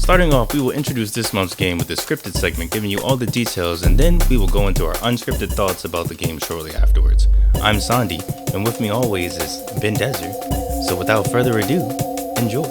Starting off, we will introduce this month's game with the scripted segment giving you all the details, and then we will go into our unscripted thoughts about the game shortly afterwards. I'm Sondi, and with me always is Bendezzer. So without further ado, enjoy.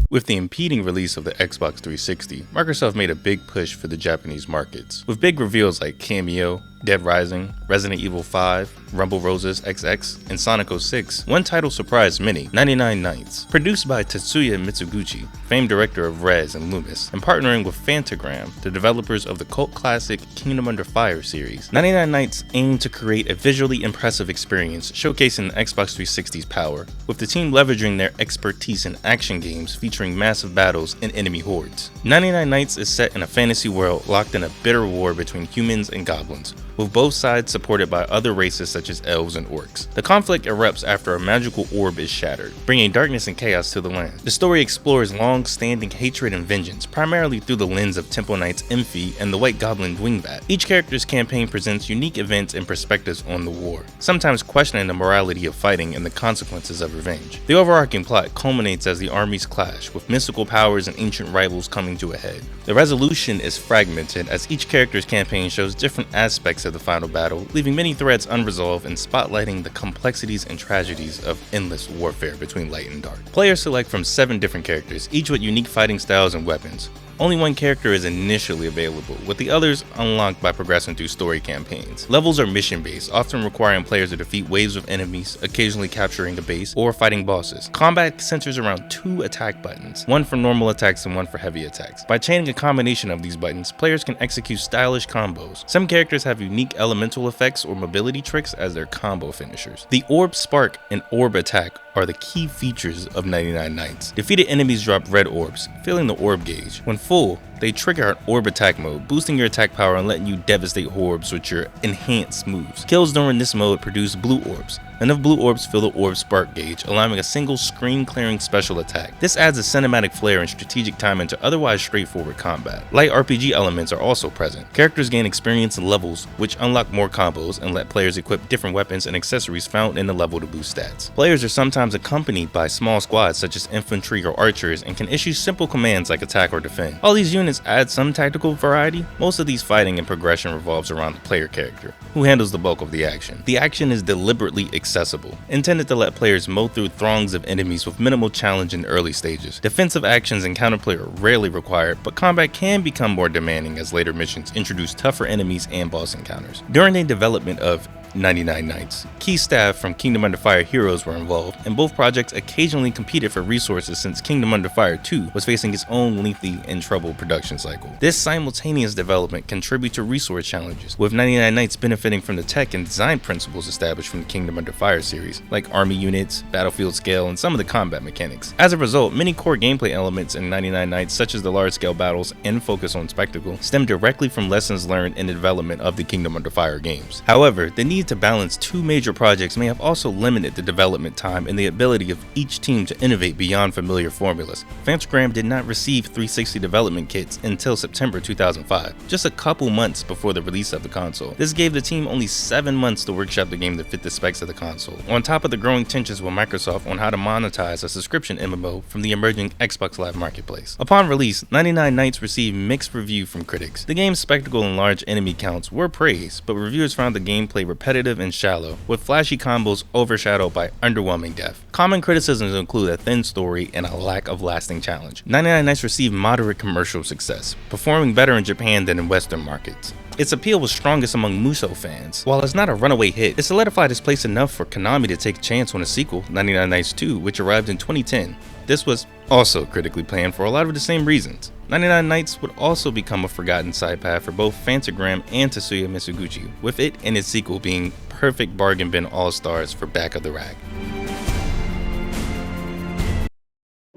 With the impending release of the Xbox 360, Microsoft made a big push for the Japanese markets, with big reveals like Cameo, Dead Rising, Resident Evil 5, Rumble Roses XX, and Sonic 06. One title surprised many, 99 Nights. Produced by Tetsuya Mitsuguchi, famed director of Rez and Loomis, and partnering with Fantagram, the developers of the cult classic Kingdom Under Fire series. 99 Nights aimed to create a visually impressive experience showcasing the Xbox 360's power, with the team leveraging their expertise in action games featuring massive battles and enemy hordes. 99 Nights is set in a fantasy world locked in a bitter war between humans and goblins, with both sides supported by other races such as elves and orcs. The conflict erupts after a magical orb is shattered, bringing darkness and chaos to the land. The story explores long-standing hatred and vengeance, primarily through the lens of Temple Knight's Imphi and the White Goblin Wingbat. Each character's campaign presents unique events and perspectives on the war, sometimes questioning the morality of fighting and the consequences of revenge. The overarching plot culminates as the armies clash, with mystical powers and ancient rivals coming to a head. The resolution is fragmented as each character's campaign shows different aspects of the final battle, leaving many threads unresolved and spotlighting the complexities and tragedies of endless warfare between light and dark. Players select from 7 different characters, each with unique fighting styles and weapons. Only one character is initially available, with the others unlocked by progressing through story campaigns. Levels are mission-based, often requiring players to defeat waves of enemies, occasionally capturing a base, or fighting bosses. Combat centers around 2 attack buttons, one for normal attacks and one for heavy attacks. By chaining a combination of these buttons, players can execute stylish combos. Some characters have unique elemental effects or mobility tricks as their combo finishers. The Orb Spark and Orb Attack are the key features of 99 Nights. Defeated enemies drop red orbs, filling the orb gauge. When full, they trigger an orb attack mode, boosting your attack power and letting you devastate orbs with your enhanced moves. Kills during this mode produce blue orbs. Enough blue orbs fill the orb spark gauge, allowing a single screen-clearing special attack. This adds a cinematic flair and strategic timing to otherwise straightforward combat. Light RPG elements are also present. Characters gain experience and levels, which unlock more combos and let players equip different weapons and accessories found in the level to boost stats. Players are sometimes accompanied by small squads such as infantry or archers and can issue simple commands like attack or defend. All these units add some tactical variety. Most of these fighting and progression revolves around the player character, who handles the bulk of the action. The action is deliberately accessible, intended to let players mow through throngs of enemies with minimal challenge in the early stages. Defensive actions and counterplay are rarely required, but combat can become more demanding as later missions introduce tougher enemies and boss encounters. During the development of 99 Nights, key staff from Kingdom Under Fire Heroes were involved, and both projects occasionally competed for resources since Kingdom Under Fire 2 was facing its own lengthy and troubled production cycle. This simultaneous development contributed to resource challenges, with 99 Nights benefiting from the tech and design principles established from the Kingdom Under Fire series, like army units, battlefield scale, and some of the combat mechanics. As a result, many core gameplay elements in 99 Nights, such as the large-scale battles and focus on spectacle, stem directly from lessons learned in the development of the Kingdom Under Fire games. However, the need to balance 2 major projects may have also limited the development time and the ability of each team to innovate beyond familiar formulas. Fantagram did not receive 360 development kits until September 2005, just a couple months before the release of the console. This gave the team only 7 months to workshop the game to fit the specs of the console, on top of the growing tensions with Microsoft on how to monetize a subscription MMO from the emerging Xbox Live Marketplace. Upon release, 99 Nights received mixed review from critics. The game's spectacle and large enemy counts were praised, but reviewers found the gameplay repetitive and shallow, with flashy combos overshadowed by underwhelming depth. Common criticisms include a thin story and a lack of lasting challenge. 99 Nights received moderate commercial success, performing better in Japan than in Western markets. Its appeal was strongest among musou fans. While it's not a runaway hit, it solidified its place enough for Konami to take a chance on a sequel, 99 Nights 2, which arrived in 2010. This was also critically panned for a lot of the same reasons. 99 Nights would also become a forgotten side path for both Fantagram and Tetsuya Mitsuguchi, with it and its sequel being perfect bargain bin all-stars for back of the rack.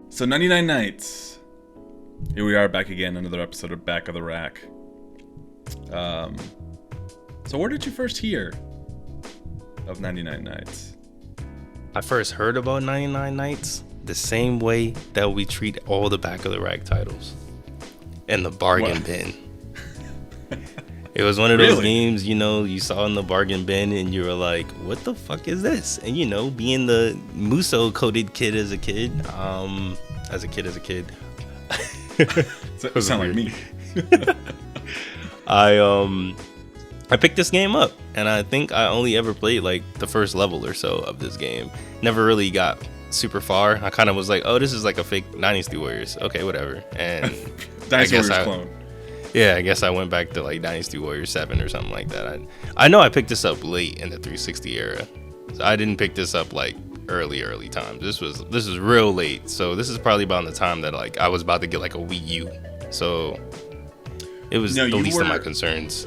So 99 Nights. Here we are back again, another episode of Back of the Rack. So where did you first hear of 99 Nights? I first heard about 99 Nights the same way that we treat all the back of the rack titles, in the bargain bin. It was one of those games, you know, you saw in the bargain bin and you were like, what the fuck is this? And, you know, being the musou coded kid as a kid, as a kid. So, sound like me. I picked this game up, and I think I only ever played like the first level or so of this game. Never really got super far. I kind of was like, oh, this is like a fake Dynasty Warriors. Okay, whatever. And Dynasty Warriors clone. Yeah, I guess I went back to like Dynasty Warriors 7 or something like that. I know I picked this up late in the 360 era. So I didn't pick this up like early times. This was real late. So this is probably about the time that like I was about to get like a Wii U. So it was the least of my concerns.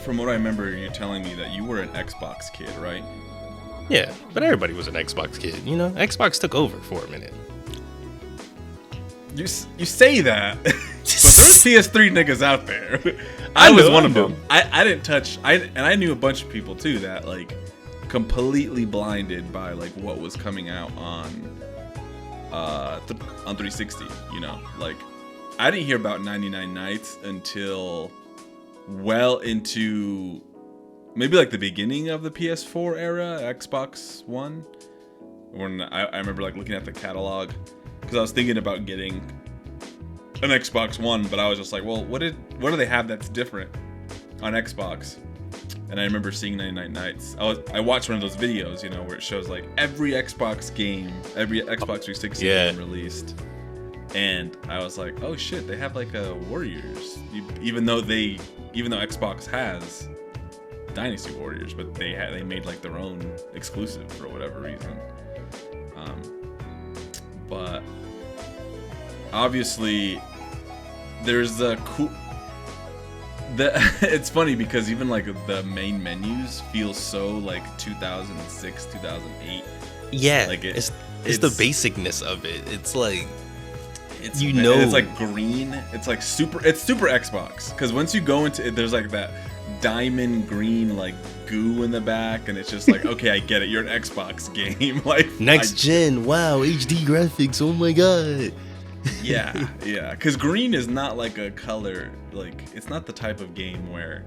From what I remember, you telling me that you were an Xbox kid, right? Yeah, but everybody was an Xbox kid. You know, Xbox took over for a minute. You say that, but there's PS3 niggas out there. I was one of them. I didn't touch. And I knew a bunch of people too that like completely blinded by like what was coming out on 360. You know, like I didn't hear about 99 Nights until well into maybe like the beginning of the PS4 era, Xbox One, when I remember like looking at the catalog because I was thinking about getting an Xbox One, but I was just like, well, what do they have that's different on Xbox? And I remember seeing 99 Nights. I watched one of those videos, you know, where it shows like every Xbox game, every Xbox 360 game released. And I was like, oh shit, they have like a Warriors, even though Xbox has Dynasty Warriors, but they made like their own exclusive for whatever reason. But obviously, there's it's funny because even like the main menus feel so like 2006, 2008. Yeah, like it's the basicness of it. It's like it's like green. It's like super Xbox because once you go into it, there's like that diamond green like goo in the back, and it's just like, okay, I get it. You're an Xbox game, like next gen. Wow, HD graphics. Oh my god. yeah, because green is not like a color. Like it's not the type of game where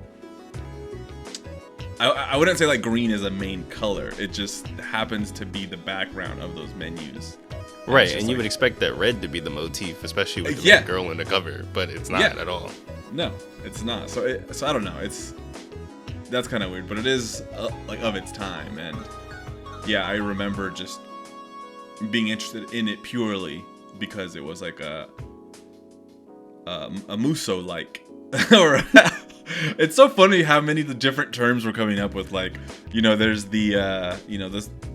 I wouldn't say like green is a main color. It just happens to be the background of those menus. Right, and you would expect that red to be the motif, especially with the main girl in the cover, but it's not at all. No, it's not. So I don't know. That's kind of weird, but it is like of its time, and yeah, I remember just being interested in it purely because it was like a musou like or it's so funny how many of the different terms we're coming up with, like, you know, there's the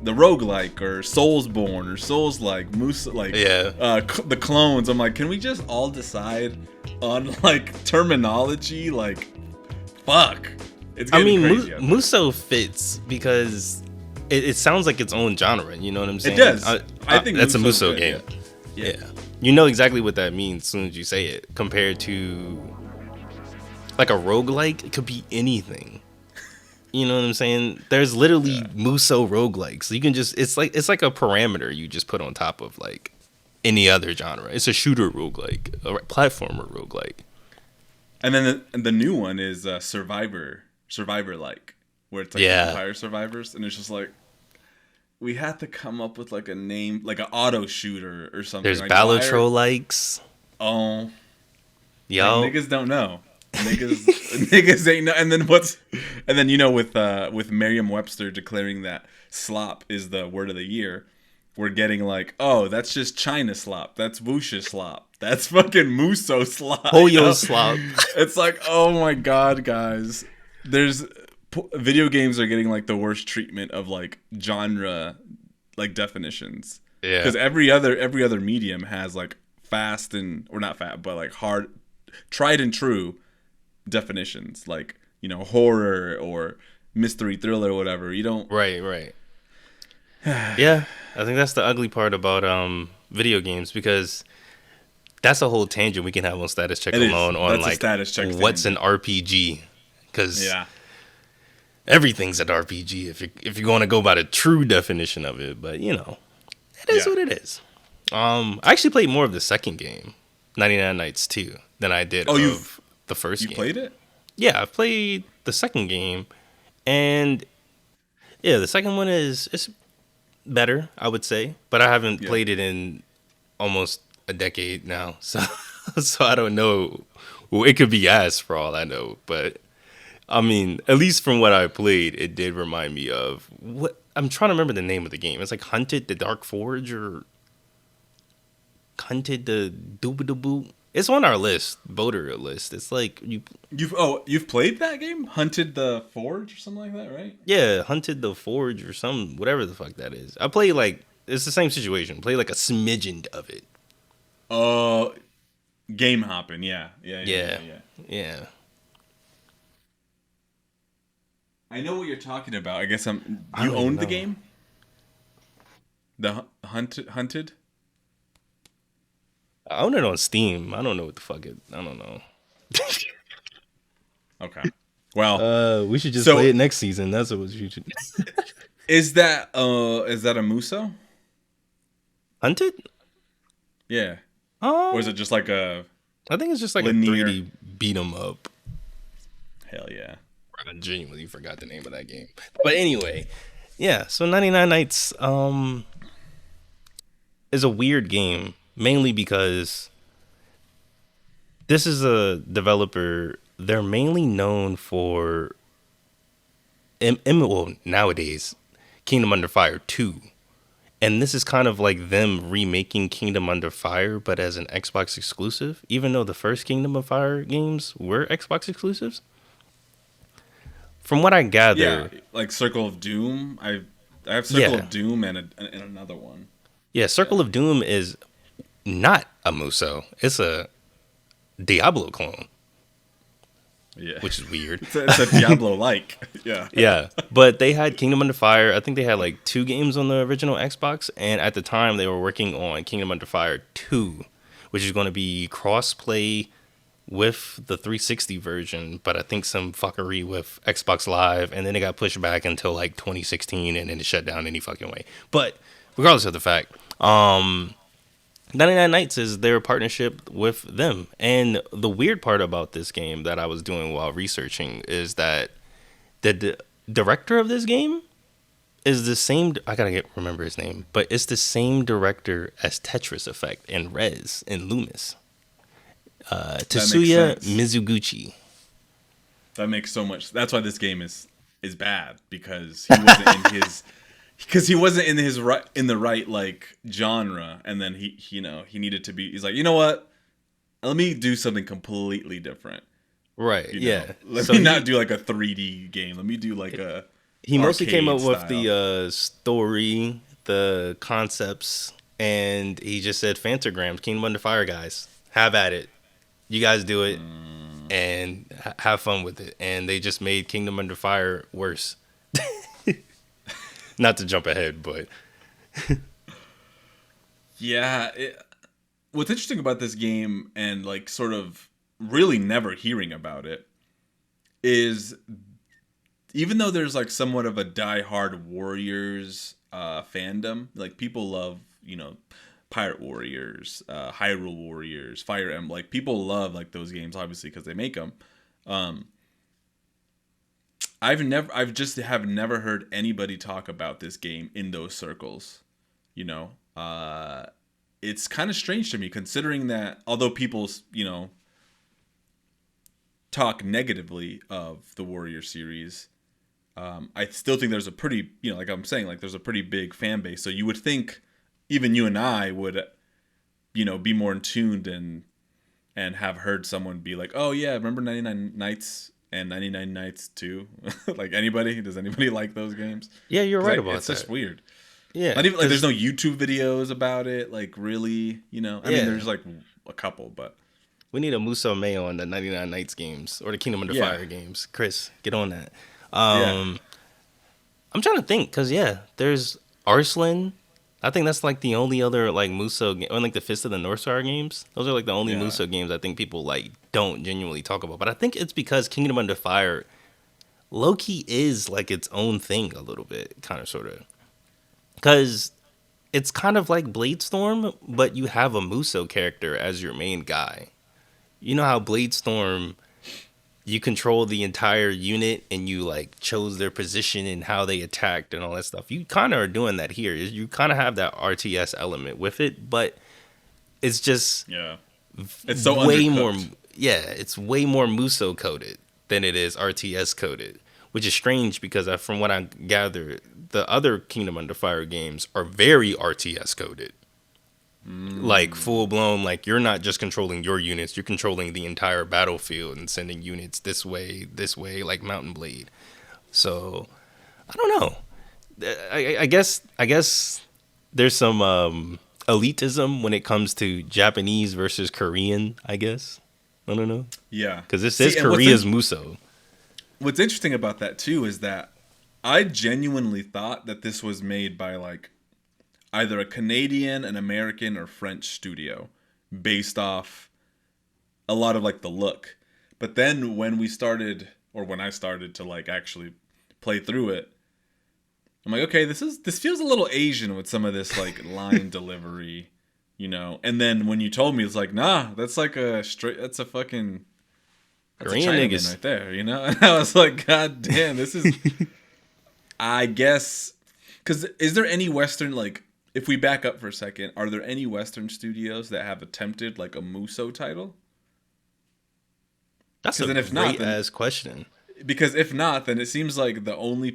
the roguelike or Soulsborne or Souls-like, musou, like the clones. I'm like, can we just all decide on like terminology? Like, fuck. It's getting crazy. Musou fits because it sounds like its own genre. You know what I'm saying? It does. I think that's a musou game. Yeah. You know exactly what that means as soon as you say it. Compared to like a roguelike, it could be anything. You know what I'm saying? There's literally musou roguelikes. So you can just it's like a parameter you just put on top of like any other genre. It's a shooter roguelike, a platformer roguelike. And then the new one is Survivor like, where it's like Vampire Survivors, and it's just like we had to come up with like a name, like an auto shooter or something. There's like Ballotro likes. Oh, yo, like, niggas don't know. Niggas ain't know. And then you know, with Merriam-Webster declaring that slop is the word of the year, we're getting like, oh, that's just China slop. That's wuxia slop. That's fucking musou slop. Hoyo slop. It's like, oh my god, guys. Video games are getting like the worst treatment of like genre like definitions. Yeah. Because every other medium has like fast or not fast, but like hard, tried and true definitions, like, you know, horror or mystery thriller or whatever. You don't. Right. Yeah, I think that's the ugly part about video games, because that's a whole tangent we can have on Status Check alone on like what's an RPG, because everything's an RPG if you're going to go by the true definition of it. But you know, it is what it is. I actually played more of the second game, 99 Nights 2, than I did of the first game. You played it? Yeah, I played the second game, and yeah, the second one is better, I would say, but I haven't played it in almost a decade now, so so I don't know. Well, it could be ass for all I know, but I mean, at least from what I played, it did remind me of what I'm trying to remember the name of the game. It's like Hunted the Dark Forge or Hunted the Doobadaboo. It's on our list, voter list. It's like You've played that game, Hunted the Forge or something like that, right? yeah, Hunted the Forge or some whatever the fuck that is. I play like it's the same situation. Play like a smidgen of it. Oh, game hopping, yeah. Yeah. I know what you're talking about. I guess I you don't even owned the know. game? The Hunted? I own it on Steam. I don't know what the fuck it. I don't know. Okay. Well, We should just so play it next season. That's what you should. is that a muso? Hunted? Yeah. Or is Um, it just like a I think it's just like a linear? 3D beat 'em up. Hell yeah. I genuinely forgot the name of that game. But anyway, yeah. So 99 Nights is a weird game, mainly because this is a developer. They're mainly known for well, nowadays Kingdom Under Fire 2. And this is kind of like them remaking Kingdom Under Fire, but as an Xbox exclusive, even though the first Kingdom of Fire games were Xbox exclusives. From what I Yeah, gather, like Circle of Doom. I have Circle yeah, of Doom and another one. yeah, Yeah. Circle of Doom is not a Musou. It's a Diablo clone, Yeah. which is weird. It's a Diablo like. Yeah. Yeah, but they had Kingdom Under Fire. I think they had like 2 games on the original Xbox, and at the time they were working on Kingdom Under Fire 2, which is going to be cross-play with the 360 version, but I think some fuckery with Xbox Live, and then it got pushed back until like 2016, and then it shut down any fucking way. But regardless of the fact, 99 Nights is their partnership with them. And the weird part about this game that I was doing while researching is that the director of this game is the same. I gotta remember his name, but it's the same director as Tetris Effect and Rez and Loomis. That makes Tetsuya sense. Mizuguchi. That makes so much. That's why this game is bad because he wasn't in his in the right like genre, and then he needed to be. He's like, you know what? Let me do something completely different. Right. You know, Yeah. let So me not do like a 3D game. Let me do like a he mostly came up arcade with style. the story, the concepts, and he just said, "Fantagrams, Kingdom Under Fire guys, have at it. You guys do it and have fun with it." And they just made Kingdom Under Fire worse. Not to jump ahead, but Yeah. What's interesting about this game and like sort of really never hearing about it is even though there's like somewhat of a die-hard Warriors fandom, like people love, Pirate Warriors, Hyrule Warriors, Fire Emblem, like people love like those games obviously because they make them. I've just have never heard anybody talk about this game in those circles, you know. It's kind of strange to me considering that although people, talk negatively of the Warrior series, I still think there's a pretty, like I'm saying, like there's a pretty big fan base. So you would think even you and I would, be more in tuned and have heard someone be like, oh yeah, remember 99 Nights and 99 Nights 2? Like does anybody like those games? yeah, you're 'Cause right about it's that. just weird. Yeah, Not even like 'cause- there's no YouTube videos about it. Like really, I mean, Yeah. there's like a couple, but we need a Muso Mayo on the 99 Nights games or the Kingdom Under Yeah. Fire games. Chris, get on that. yeah. I'm trying to think because there's Arslan. I think that's like the only other like Muso game, or like the Fist of the North Star games. Those are like the only Yeah. Muso games I think people like don't genuinely talk about. But I think it's because Kingdom Under Fire, low-key is like its own thing a little bit, kind of sort of, because it's kind of like Bladestorm, but you have a Muso character as your main guy. You know how Bladestorm, you control the entire unit and you like chose their position and how they attacked and all that stuff. You kind of are doing that here. You kind of have that RTS element with it, but It's just Yeah. It's so way undercooked. more. Yeah, it's way more Musou coded than it is RTS coded, which is strange because from what I gather, the other Kingdom Under Fire games are very RTS coded. Like full blown, like you're not just controlling your units, you're controlling the entire battlefield and sending units this way, like Mountain Blade. So I don't know. I guess there's some elitism when it comes to Japanese versus Korean. I guess I don't know. Yeah, because this is Korea's Musou. What's interesting about that too is that I genuinely thought that this was made by like either a Canadian, an American, or French studio based off a lot of like the look. But then when we started, or when I started to like actually play through it, I'm like, okay, this feels a little Asian with some of this like line delivery, you know. And then when you told me, it's like, nah, that's like that's a Korean niggas right there, you know. And I was like, God damn, this is. I guess, because is there any Western, like, if we back up for a second, are there any Western studios that have attempted like a Musou title? That's a great ass question. Because if not, then it seems like the only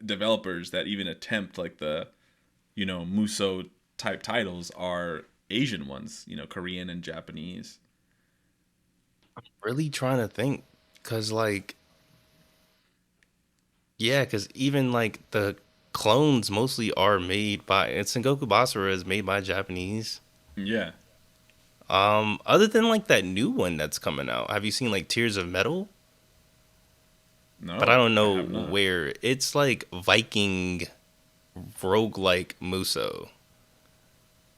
developers that even attempt like the, you know, Musou type titles are Asian ones, you know, Korean and Japanese. I'm really trying to think, because like, yeah, because even like the clones mostly are made by, and Sengoku Basara is made by Japanese. Yeah. Other than like that new one that's coming out, have you seen like Tears of Metal? No, but I don't know where. It's like Viking roguelike Musou,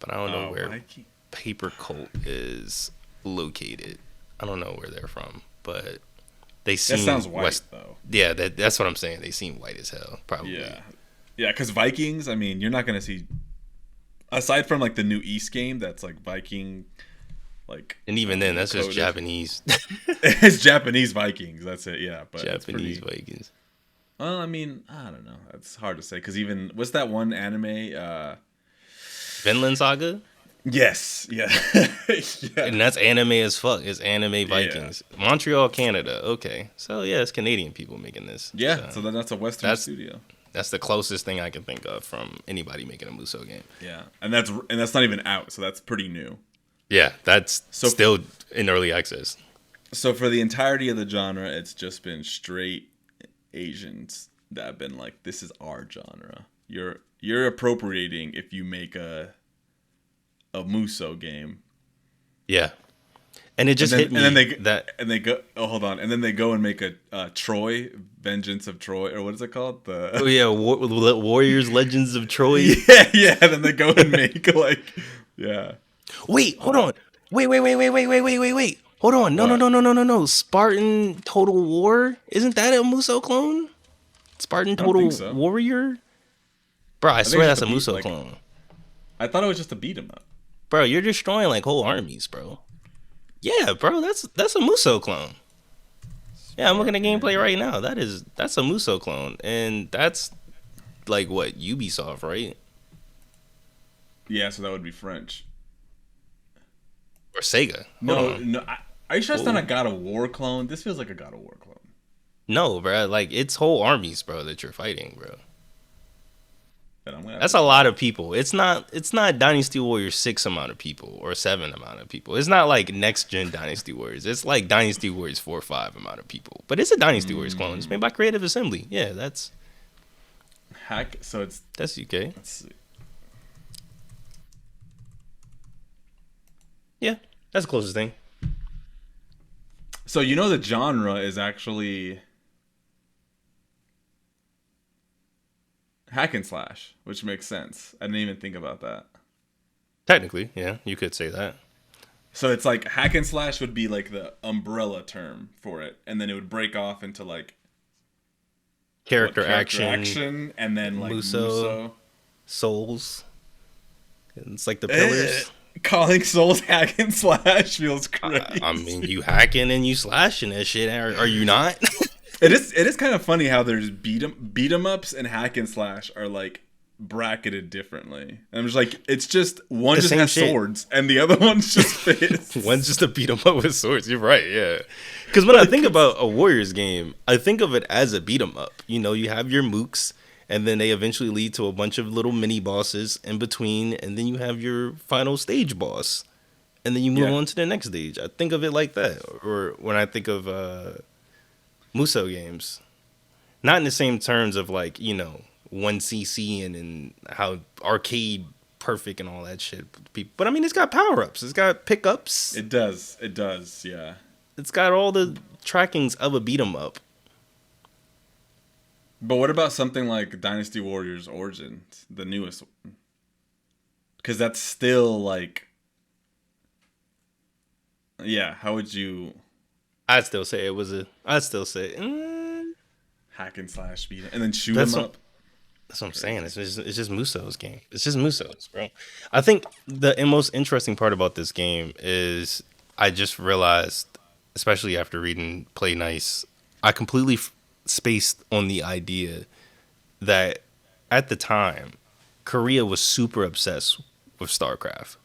but I don't know where Viking. Paper Cult is located. I don't know where they're from, but they seem. That sounds white though. Yeah, that's what I'm saying. They seem white as hell, probably. Yeah, because Vikings. I mean, you're not gonna see, aside from like the new East game, that's like Viking. Like, and even then, that's just Japanese. It's Japanese Vikings. That's it. Yeah, but Japanese Vikings. Well, I mean, I don't know. That's hard to say because even what's that one anime? Vinland Saga. Yes. Yeah. Yeah. And that's anime as fuck. It's anime Vikings. Yeah. Montreal, Canada. Okay, so yeah, it's Canadian people making this. Yeah. So that's a Western studio. That's the closest thing I can think of from anybody making a Musou game. Yeah, and that's not even out. So that's pretty new. Yeah, that's still in early access. So for the entirety of the genre, it's just been straight Asians that have been like, "This is our genre. You're appropriating if you make a Musou game." Yeah, and it just hit me. And then they go. Oh, hold on. And then they go and make a Troy, Vengeance of Troy, or what is it called? Warriors Legends of Troy. Yeah. Then they go and make like, yeah. Wait, hold on. Wait. Hold on. No. Spartan Total War? Isn't that a Musou clone? Spartan Total Warrior? Bro, I swear that's a Musou clone. I thought it was just a beat 'em up. Bro, you're destroying like whole armies, bro. Yeah, bro, that's a Musou clone. Yeah, I'm looking at gameplay right now. That's a Musou clone. And that's like what, Ubisoft, right? Yeah, so that would be French. Or Sega. No. Are you sure it's not a God of War clone? This feels like a God of War clone. No, bro. Like, it's whole armies, bro, that you're fighting, bro. That's a lot of people. It's not Dynasty Warriors 6 amount of people or 7 amount of people. It's not like next gen Dynasty Warriors. It's like Dynasty Warriors 4 or 5 amount of people. But it's a Dynasty Warriors clone. It's made by Creative Assembly. Yeah, that's that's UK. Let's see. Yeah, that's the closest thing. So you know the genre is actually hack and slash, which makes sense. I didn't even think about that. Technically, yeah, you could say that. So it's like hack and slash would be like the umbrella term for it, and then it would break off into like character action, and then like Musou. Souls. It's like the pillars. Calling Souls hack and slash feels crazy. I mean, you hacking and you slashing that shit. Are you not? It is kind of funny how there's beat 'em ups and hack and slash are like bracketed differently. And I'm just like, it's just one The just same has shit. swords and the other one's just fists. One's just a beat 'em up with swords. You're right, yeah. Because when I think about a Warriors game, I think of it as a beat 'em up. You know, you have your mooks, and then they eventually lead to a bunch of little mini bosses in between, and then you have your final stage boss, and then you move Yeah. on to the next stage. I think of it like that. Or when I think of musou games, not in the same terms of like, you know, 1cc and how arcade perfect and all that shit. But I mean, it's got power ups, it's got pickups, It does, yeah. it's got all the trackings of a beat 'em up. But what about something like Dynasty Warriors Origins, the newest one? Because that's still like, yeah. How would you I'd still say it was a. I'd still say hack and slash beat it and then shoot That's them what- up? that's what I'm saying. It's just Musou's game. It's just Musou's, bro. I think the most interesting part about this game is I just realized, especially after reading Play Nice, I completely spaced on the idea that at the time, Korea was super obsessed with StarCraft.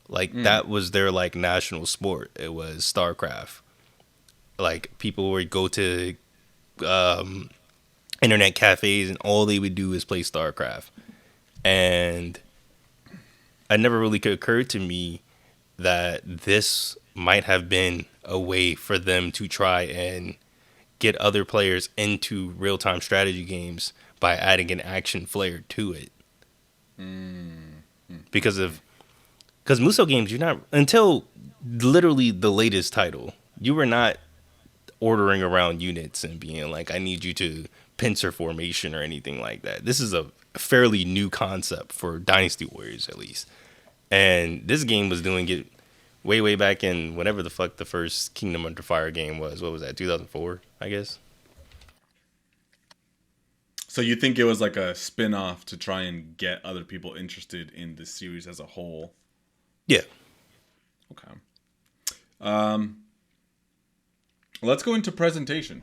Like that was their like national sport. It was StarCraft. Like people would go to um, internet cafes and all they would do is play StarCraft. And it never really occurred to me that this might have been a way for them to try and get other players into real-time strategy games by adding an action flair to it. Because Musou games, you're not, until literally the latest title, you were not ordering around units and being like, I need you to pincer formation or anything like that. This is a fairly new concept for Dynasty Warriors, at least. And this game was doing it way back in whenever the fuck the first Kingdom Under Fire game was. What was that, 2004, I guess? So you think it was like a spin-off to try and get other people interested in the series as a whole? Yeah. Okay. Let's go into presentation.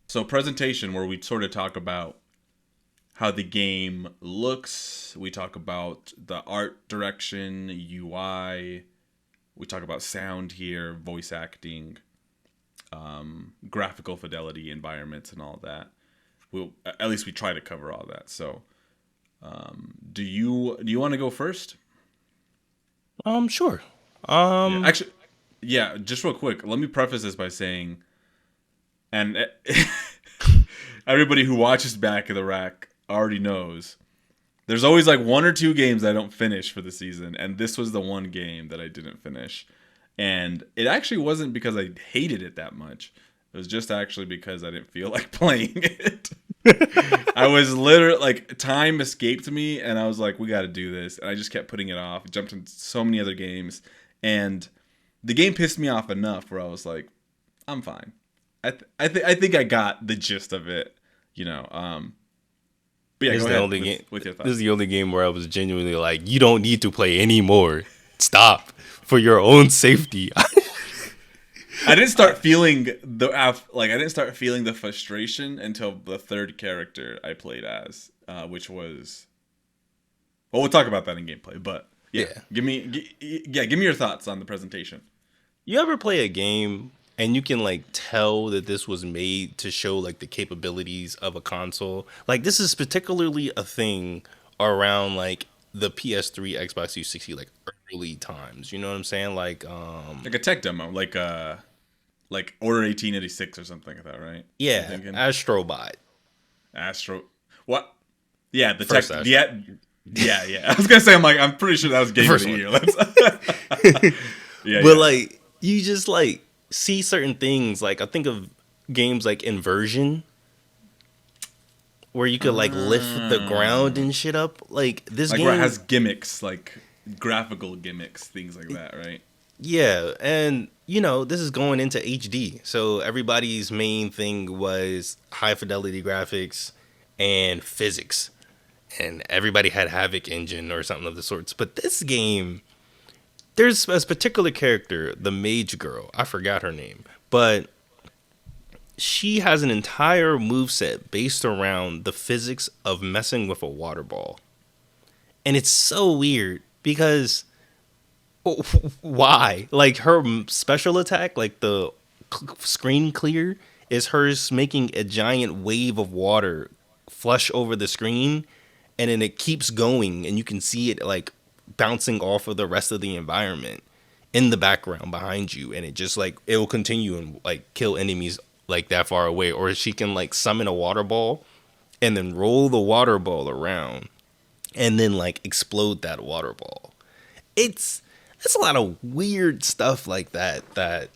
So presentation, where we sort of talk about how the game looks. We talk about the art direction, UI. We talk about sound here, voice acting, graphical fidelity, environments, and all that. We'll at least we try to cover all that. So, do you want to go first? Sure. Yeah, actually, yeah. Just real quick, let me preface this by saying, and everybody who watches Back of the Rack already knows, there's always like one or two games I don't finish for the season, and this was the one game that I didn't finish. And it actually wasn't because I hated it that much. It was just actually because I didn't feel like playing it. I was literally like, time escaped me, and I was like, we got to do this. And I just kept putting it off. I jumped into so many other games, and the game pissed me off enough where I was like, I'm fine. I think I got the gist of it, you know. But yeah, This go is the ahead only with, game. with your This thoughts. is the only game where I was genuinely like, you don't need to play anymore. Stop for your own safety. I didn't start feeling the frustration until the third character I played as, which was. Well, we'll talk about that in gameplay, but yeah. Give me your thoughts on the presentation. You ever play a game and you can like tell that this was made to show like the capabilities of a console? Like this is particularly a thing around like the PS3, Xbox 360, like early times. You know what I'm saying? Like a tech demo, like Order 1886 or something like that, right? yeah, Astrobot. Astro. What? Yeah, the First tech. Astro. Yeah. I was gonna say, I'm pretty sure that was game of the year. But like you just like see certain things. Like I think of games like Inversion, where you could like lift the ground and shit up. Like this like game where it has gimmicks, like graphical gimmicks, things like that, right? Yeah, and you know, this is going into HD. So everybody's main thing was high fidelity graphics and physics. And everybody had Havoc engine or something of the sorts. But this game, there's a particular character, the mage girl. I forgot her name. But she has an entire moveset based around the physics of messing with a water ball. And it's so weird because why? Like her special attack, like the screen clear, is hers making a giant wave of water flush over the screen, and then it keeps going, and you can see it like bouncing off of the rest of the environment in the background behind you, and it just like it will continue and like kill enemies like that far away. Or she can like summon a water ball and then roll the water ball around and then like explode that water ball. It's a lot of weird stuff like that that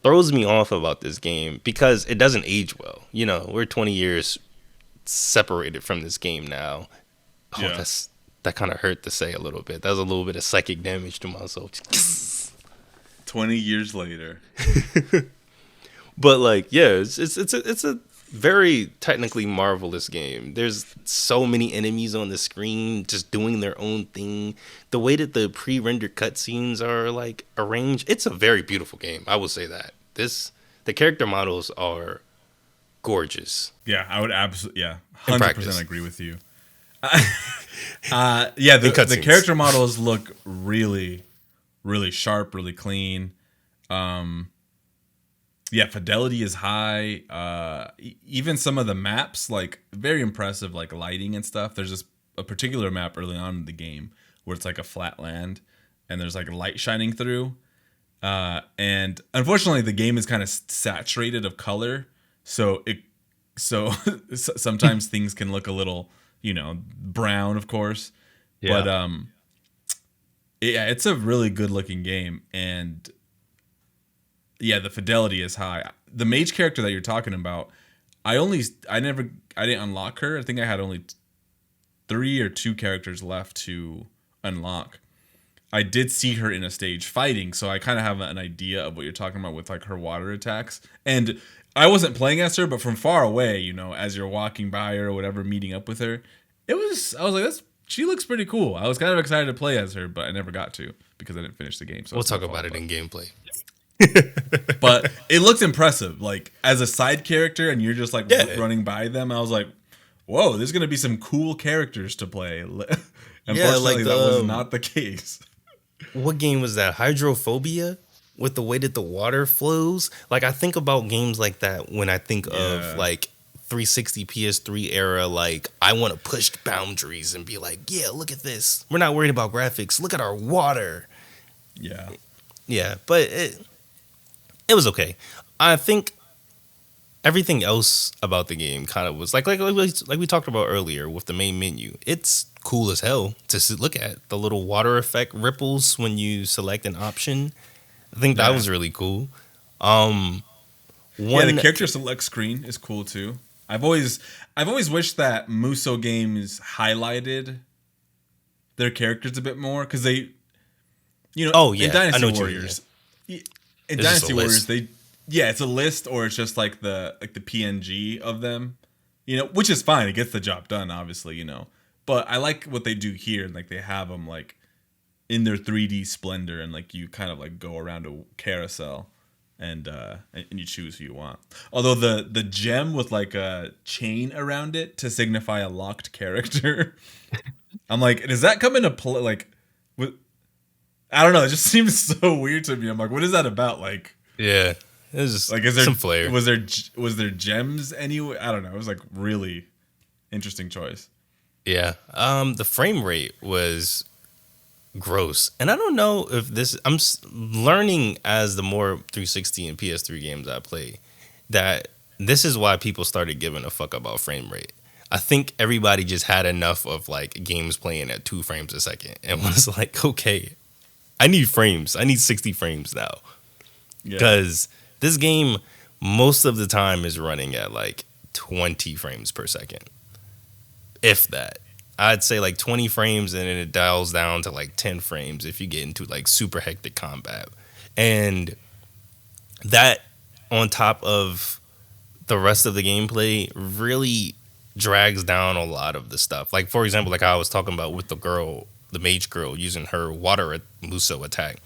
throws me off about this game because it doesn't age well. You know, we're 20 years separated from this game now. Oh, Yeah. that kind of hurt to say a little bit. That was a little bit of psychic damage to myself. 20 years later. But like, yeah, it's a very technically marvelous game. There's so many enemies on the screen just doing their own thing. The way that the pre-rendered cutscenes are like arranged, it's a very beautiful game. I will say that. The character models are gorgeous. Yeah, I would absolutely, yeah, In 100% practice. agree with you. Yeah, the cutscenes. character models look really, really sharp, really clean. Yeah, fidelity is high. Even some of the maps, like very impressive, like lighting and stuff. There's just a particular map early on in the game where it's like a flat land and there's like light shining through. And unfortunately, the game is kind of saturated of color, so sometimes things can look a little, brown, of course. Yeah. But yeah, it's a really good looking game, and yeah, the fidelity is high. The mage character that you're talking about, I didn't unlock her. I think I had only 3 or 2 characters left to unlock. I did see her in a stage fighting, so I kind of have an idea of what you're talking about with like her water attacks. And I wasn't playing as her, but from far away, as you're walking by her or whatever, meeting up with her, I was like, she looks pretty cool. I was kind of excited to play as her, but I never got to because I didn't finish the game. So We'll talk about it in gameplay. But it looks impressive. Like as a side character, and you're just like running by them. I was like, "Whoa, there's gonna be some cool characters to play." Unfortunately, that was not the case. What game was that? Hydrophobia? With the way that the water flows? Like, I think about games like that when I think of, like, 360 PS3 era, like, I want to push boundaries and be like, yeah, look at this. We're not worried about graphics. Look at our water. Yeah. Yeah, but it was okay. I think everything else about the game kind of was, like we talked about earlier with the main menu. It's cool as hell to look at. The little water effect ripples when you select an option. I think that was really cool. The character select screen is cool too. I've always wished that Musou games highlighted their characters a bit more because they, in Dynasty Warriors, in Dynasty Warriors, it's a list or it's just like the PNG of them, which is fine. It gets the job done, obviously, But I like what they do here, and like they have them like in their 3D splendor, and like you kind of like go around a carousel, and you choose who you want. Although the gem with like a chain around it to signify a locked character, I'm like, does that come into play? Like, I don't know. It just seems so weird to me. I'm like, what is that about? Like, yeah, it was just like, is there some flair? Was there gems anyway? I don't know. It was like really interesting choice. Yeah. The frame rate was gross. And I don't know if I'm learning as the more 360 and PS3 games I play that this is why people started giving a fuck about frame rate. I think everybody just had enough of like games playing at 2 frames a second and was like, okay, I need frames. I need 60 frames now. Because this game most of the time is running at like 20 frames per second. If that. I'd say like 20 frames and then it dials down to like 10 frames if you get into like super hectic combat. And that on top of the rest of the gameplay really drags down a lot of the stuff. Like, for example, like I was talking about with the mage girl using her water musou attack.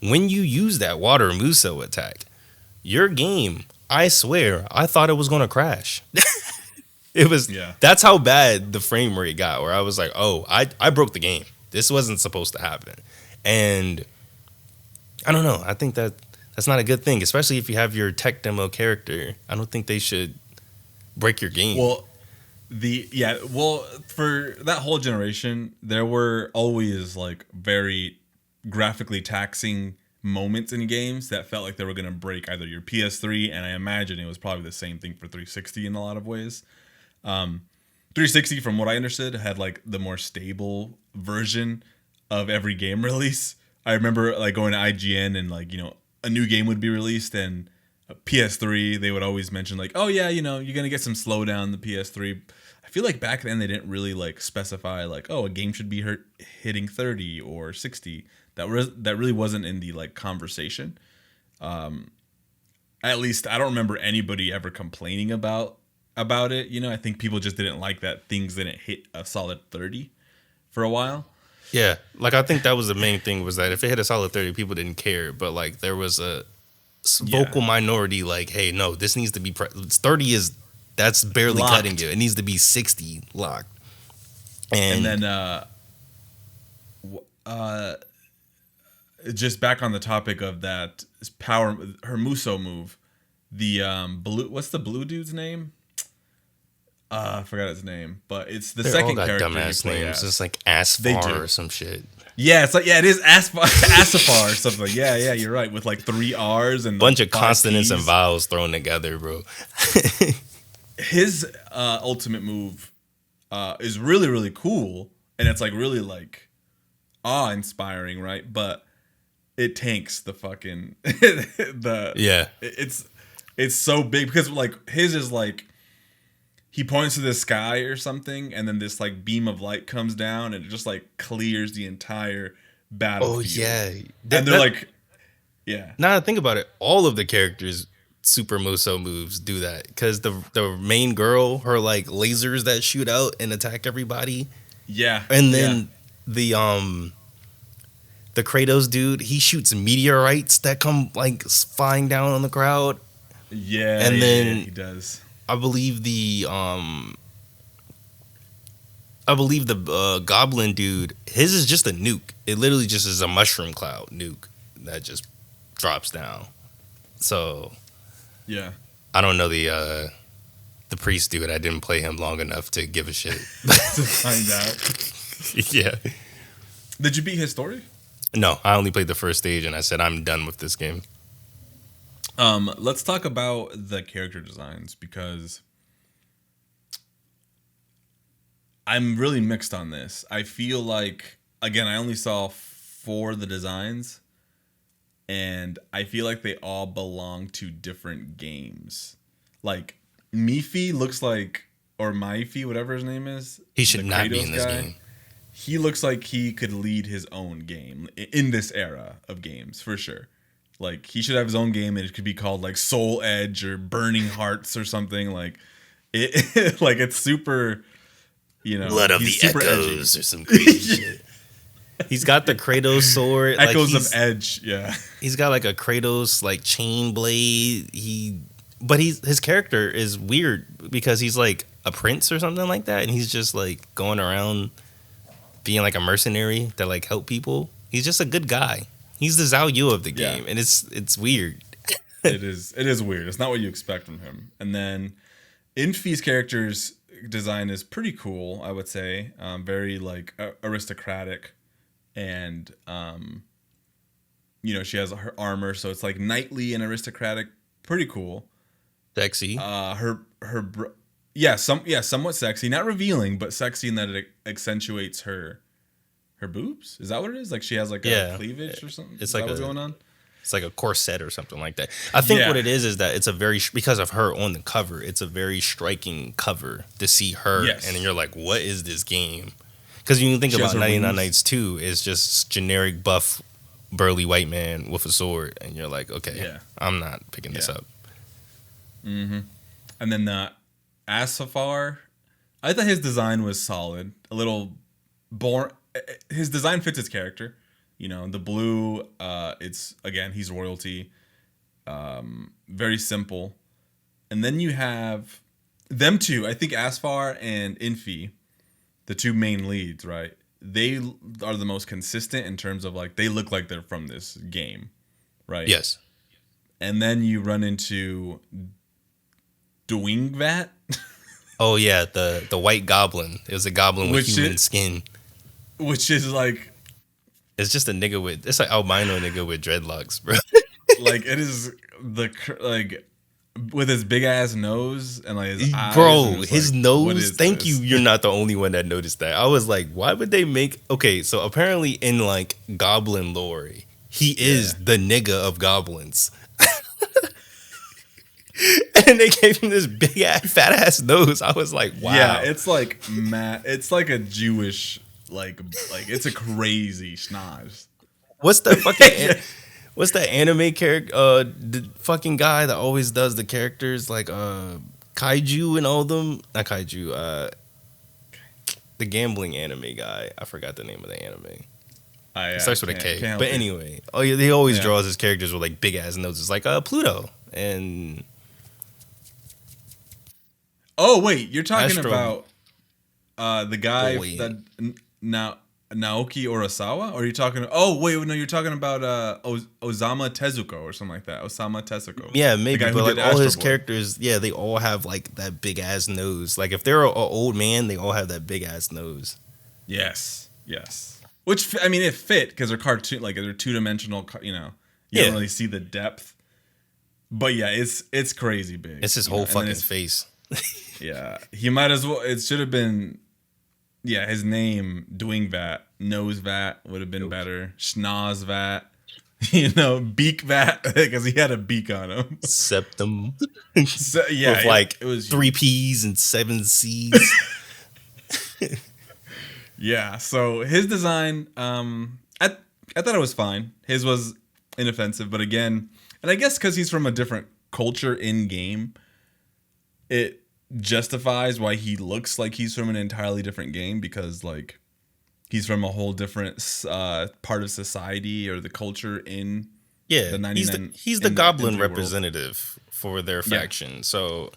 When you use that water musou attack, your game I swear, I thought it was gonna crash. It was Yeah. That's how bad the frame rate got. Where I was like, oh, I broke the game. This wasn't supposed to happen, and I don't know. I think that's not a good thing, especially if you have your tech demo character. I don't think they should break your game. Well, for that whole generation, there were always like very graphically taxing moments in games that felt like they were going to break either your PS3, and I imagine it was probably the same thing for 360 in a lot of ways. 360, from what I understood, had like the more stable version of every game release. I remember like going to IGN and like, a new game would be released, and PS3, they would always mention like, oh yeah, you're gonna get some slowdown in the PS3. I feel like back then they didn't really like specify like, oh, a game should be hitting 30 or 60. That really wasn't in the like conversation. At least I don't remember anybody ever complaining about it. I think people just didn't like that things didn't hit a solid 30 for a while. Yeah, like I think that was the main thing, was that if it hit a solid 30, people didn't care. But like there was a vocal minority like, hey, no, this needs to be 30 that's barely locked. cutting it. It needs to be 60 locked. And then just back on the topic of that power, her musou move, the blue, what's the blue dude's name? I forgot his name, but it's the second character. Dumbass names. It's like Asfar or some shit. Yeah, it's like, it is Asafar or something. Yeah, you're right. With like 3 R's and bunch of consonants P's and vowels thrown together, bro. His ultimate move is really, really cool, and it's like really like awe-inspiring, right? But it tanks the fucking It's so big because like his is like, he points to the sky or something, and then this like beam of light comes down, and it just like clears the entire battlefield. Oh yeah, and they're like, yeah. Now I think about it, all of the characters' super musou moves do that, because the main girl, her like lasers that shoot out and attack everybody. Yeah, and then the Kratos dude, he shoots meteorites that come like flying down on the crowd. Yeah, and then he does. I believe the goblin dude, his is just a nuke. It literally just is a mushroom cloud nuke that just drops down. So yeah, I don't know the priest dude. I didn't play him long enough to give a shit to find out. Yeah. Did you beat his story? No, I only played the first stage, and I said I'm done with this game. Let's talk about the character designs, because I'm really mixed on this. I feel like, again, I only saw 4 of the designs, and I feel like they all belong to different games. Like, Mifi looks like, or Maifi, whatever his name is. He should not be in this game. He looks like he could lead his own game in this era of games, for sure. Like, he should have his own game, and it could be called like Soul Edge or Burning Hearts or something. Like it like it's super, Blood of the Echoes edgy. Or some crazy shit. He's got the Kratos sword, Echoes of Edge. Yeah, he's got like a Kratos like chain blade. But his character is weird because he's like a prince or something like that, and he's just like going around being like a mercenary that like help people. He's just a good guy. He's the Zhao Yu of the game, and it's weird. It is weird. It's not what you expect from him. And then Infi's character's design is pretty cool, I would say. Very like aristocratic, and she has her armor, so it's like knightly and aristocratic. Pretty cool. Sexy. Somewhat sexy. Not revealing, but sexy in that it accentuates her boobs. Is that what it is? Like she has like a cleavage or something? It's like what's going on? It's like a corset or something like that. I think what it is that it's a very, because of her on the cover, it's a very striking cover to see her. Yes. And then you're like, what is this game? Because you think about 99 Nights 2, it's just generic buff, burly white man with a sword. And you're like, okay, I'm not picking this up. Mm-hmm. And then the Asafar, I thought his design was solid. A little boring. His design fits his character. The blue, it's, again, he's royalty. Very simple. And then you have them two. I think Asfar and Infi, the two main leads, right? They are the most consistent in terms of like they look like they're from this game, right? Yes. And then you run into Dwingvat. Oh yeah, the white goblin. It was a goblin with human skin. Which is like, it's just a nigga with, it's like albino nigga with dreadlocks, bro. Like it is with his big ass nose and like his eyes. Bro, his like, nose. Thank you. You're not the only one that noticed that. I was like, why would they make? Okay, so apparently in like goblin lore, he is the nigga of goblins. And they gave him this big ass, fat ass nose. I was like, wow. Yeah, it's like it's like a Jewish like it's a crazy schnoz. What's the fucking what's the anime character? The fucking guy that always does the characters like kaiju and all them. Not kaiju. The gambling anime guy. I forgot the name of the anime. It starts with a K. But anyway, he always draws his characters with like big ass noses, like Pluto and. Oh wait, you're talking about the guy that Naoki Urasawa? Or are you talking? Oh wait, no, you're talking about Osamu Tezuka or something like that. Osamu Tezuka. Yeah, maybe, but like all his characters, they all have like that big ass nose. Like if they're an old man, they all have that big ass nose. Yes. Which I mean, it fit because they're cartoon, like they're 2-dimensional. You know, you don't really see the depth. But yeah, it's crazy big. It's his whole fucking face. Yeah, he might as well. It should have been. Yeah, his name Dwingvat, Nosevat would have been better. Schnozvat, Beakvat because he had a beak on him. Septum. So, yeah, with like it was 3 P's and 7 C's. Yeah, so his design, I thought it was fine. His was inoffensive, but again, and I guess because he's from a different culture in game, it justifies why he looks like he's from an entirely different game because like he's from a whole different part of society or the culture in the 99. He's the goblin representative for their faction. So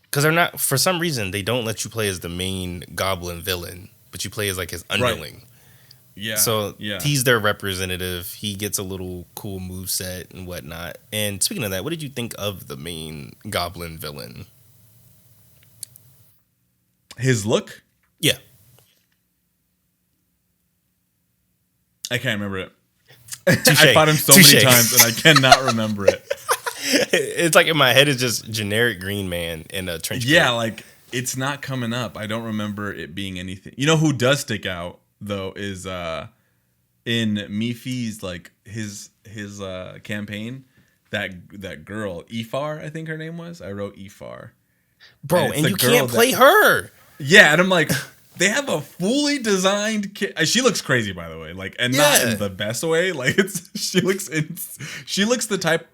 because they're not, for some reason they don't let you play as the main goblin villain, but you play as like his underling. Right. Yeah. So he's their representative. He gets a little cool moveset and whatnot. And speaking of that, what did you think of the main goblin villain? His look? Yeah. I can't remember it. I fought him so many times and I cannot remember it. It's like in my head, it's just generic green man in a trench coat. Yeah, like it's not coming up. I don't remember it being anything. You know who does stick out though is in Mifi's like his campaign, that girl Ifar, I think her name was. I wrote Ifar. Bro, and you can't play her. Yeah, and I'm like, they have a fully designed she looks crazy, by the way, like, and not in the best way. Like she looks the type.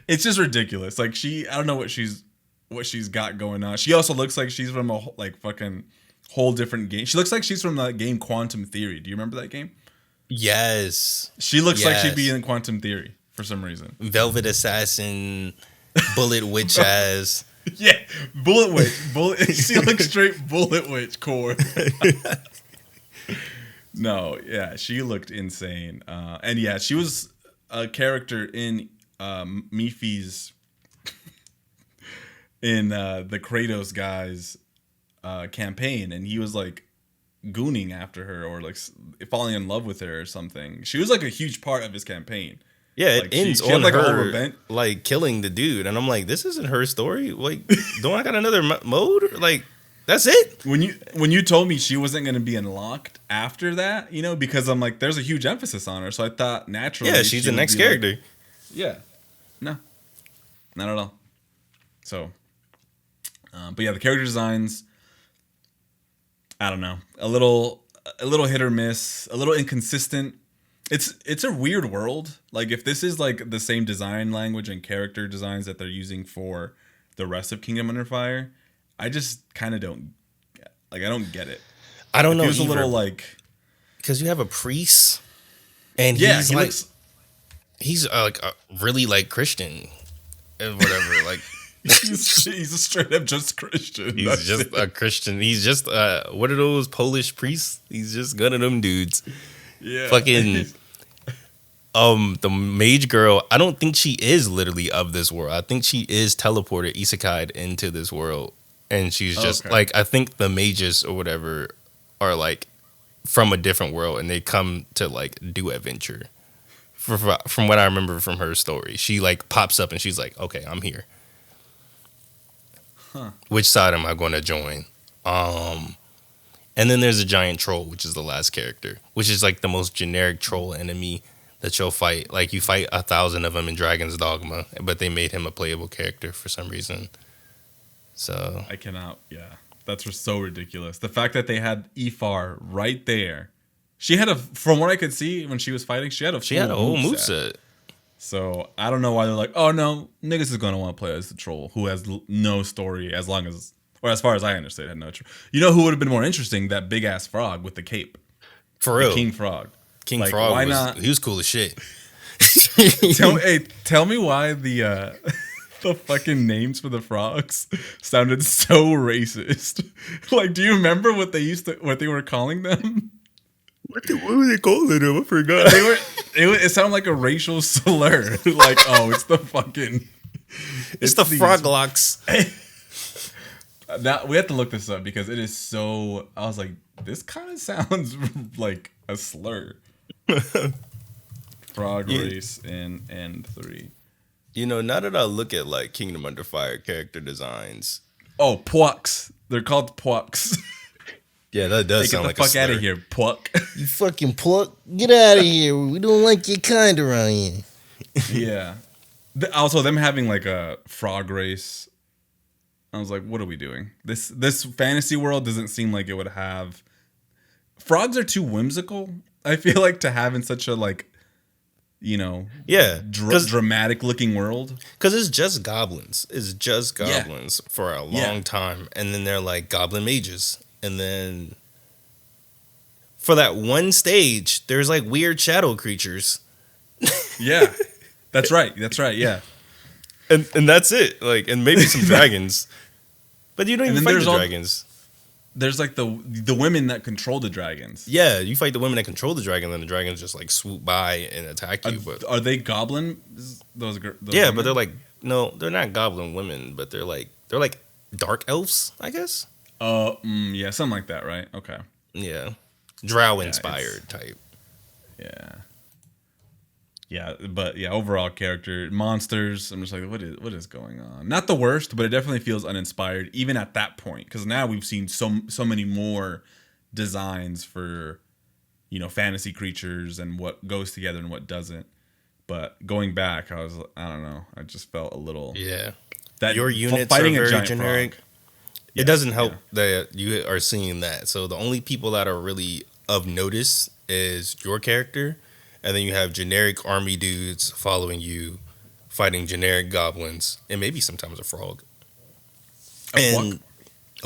It's just ridiculous. Like I don't know what she's got going on. She also looks like she's from a like fucking whole different game. She looks like she's from the game Quantum Theory. Do you remember that game? Yes. She looks like she'd be in Quantum Theory for some reason. Velvet Assassin, Bullet Witch ass. Yeah, Bullet Witch. She looks straight Bullet Witch core. No, yeah, she looked insane. And yeah, she was a character in Mifi's in the Kratos guy's campaign, and he was like gooning after her or like falling in love with her or something. She was like a huge part of his campaign. Yeah, it ends on like her like killing the dude, and I'm like, this isn't her story. Like, don't I got another mode? Like, that's it. When you told me she wasn't going to be unlocked after that, because I'm like, there's a huge emphasis on her, so I thought naturally, she's the next character. Like, no, not at all. So, but yeah, the character designs, I don't know, a little hit or miss, a little inconsistent. It's a weird world. Like if this is like the same design language and character designs that they're using for the rest of Kingdom Under Fire, I just kind of don't I don't get it. I don't know. It feels a little like because you have a priest and he's like he's like really like Christian and whatever. Like He's a straight up just Christian. He's just a Christian. He's just what are those Polish priests? He's just one of them dudes. Yeah. Fucking the mage girl, I don't think she is literally of this world. I think she is teleported isekai'd into this world. And she's just like, I think the mages or whatever are like from a different world and they come to like do adventure. From what I remember from her story, she like pops up and she's like, okay, I'm here. Huh. Which side am I going to join? And then there's a giant troll, which is the last character, which is like the most generic troll enemy that you'll fight. Like you fight 1,000 of them in Dragon's Dogma, but they made him a playable character for some reason. So I cannot. Yeah, that's so ridiculous. The fact that they had Ifar right there. She had from what I could see when she was fighting, she had a whole moveset. So I don't know why they're like, oh no, niggas is gonna want to play as the troll who has no story as far as I understand, had no. You know who would have been more interesting? That big ass frog with the cape. For real, King Frog. King Frog. Why not? He was cool as shit. Tell me why the fucking names for the frogs sounded so racist. Like, do you remember what they were calling them? What were they calling them? I forgot. It sounded like a racial slur. Like, oh, it's the fucking... It's the froglocks. Now, we have to look this up because it is so... I was like, this kind of sounds like a slur. Frog race in N3. You know, now that I look at like Kingdom Under Fire character designs. Oh, Pucks. They're called Pucks. Yeah, that does sound like a slur. Get the fuck out of here, Puck. You fucking Puck. Get out of here. We don't like your kind around here. Yeah. Also, them having like a frog race. I was like, what are we doing? This fantasy world doesn't seem like it would have... Frogs are too whimsical, I feel like, to have in such a like... You know, dramatic looking world. Because it's just goblins. It's just goblins for a long time. And then they're like goblin mages. And then for that one stage, there's like weird shadow creatures. Yeah. That's right. Yeah. And that's it. Like, and maybe some dragons. But you don't even fight the dragons. There's like the women that control the dragons. Yeah, you fight the women that control the dragon, and the dragons just like swoop by and attack you. Are they goblin? Those yeah, women? But they're like they're not goblin women, but they're like dark elves, I guess. Yeah, something like that, right? Okay. Yeah, drow inspired type. Yeah. Yeah, but yeah, overall character monsters. I'm just like, what is going on? Not the worst, but it definitely feels uninspired, even at that point, because now we've seen so many more designs for, you know, fantasy creatures and what goes together and what doesn't. But going back, I don't know, I just felt a little that your units are very generic. Frog. It doesn't help that you are seeing that. So the only people that are really of notice is your character. And then you have generic army dudes following you, fighting generic goblins, and maybe sometimes a frog. A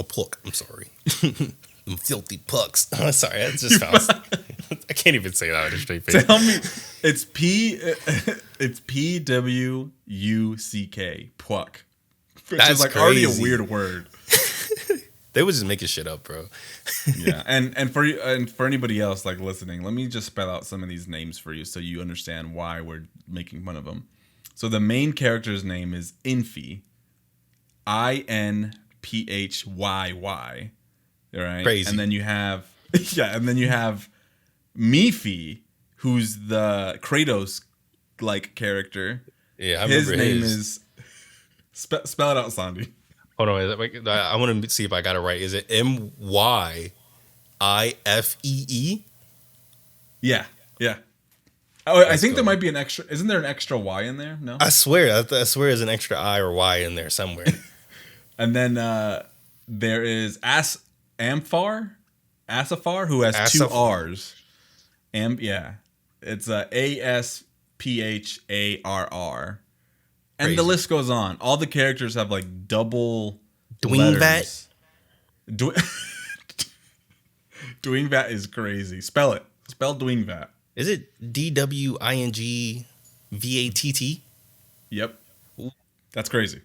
pluck. I'm sorry. Them filthy pucks. Oh, sorry, that just sounds... I can't even say that with a straight face. Tell me, it's PWUCK, puck. Which That's is like crazy. Already a weird word. They was just making shit up, bro. Yeah, and for anybody else like listening, let me just spell out some of these names for you so you understand why we're making fun of them. So the main character's name is Infi, INPHYY. All right, crazy. And then you have Mifi, who's the Kratos like character. Yeah, I remember his name is spell it out, Sondi. Hold on, I want to see if I got it right. Is it MYIFEE? Yeah. Oh, I think there might be an extra. Isn't there an extra Y in there? No, I swear there's an extra I or Y in there somewhere. And then there is Asafar, who has two R's. It's ASPHARR. And Crazy. the list goes on. All the characters have like double Dwingvat. Dwingvat is crazy. Spell it. Spell Dwingvat. Is it DWINGVATT? Yep. That's crazy.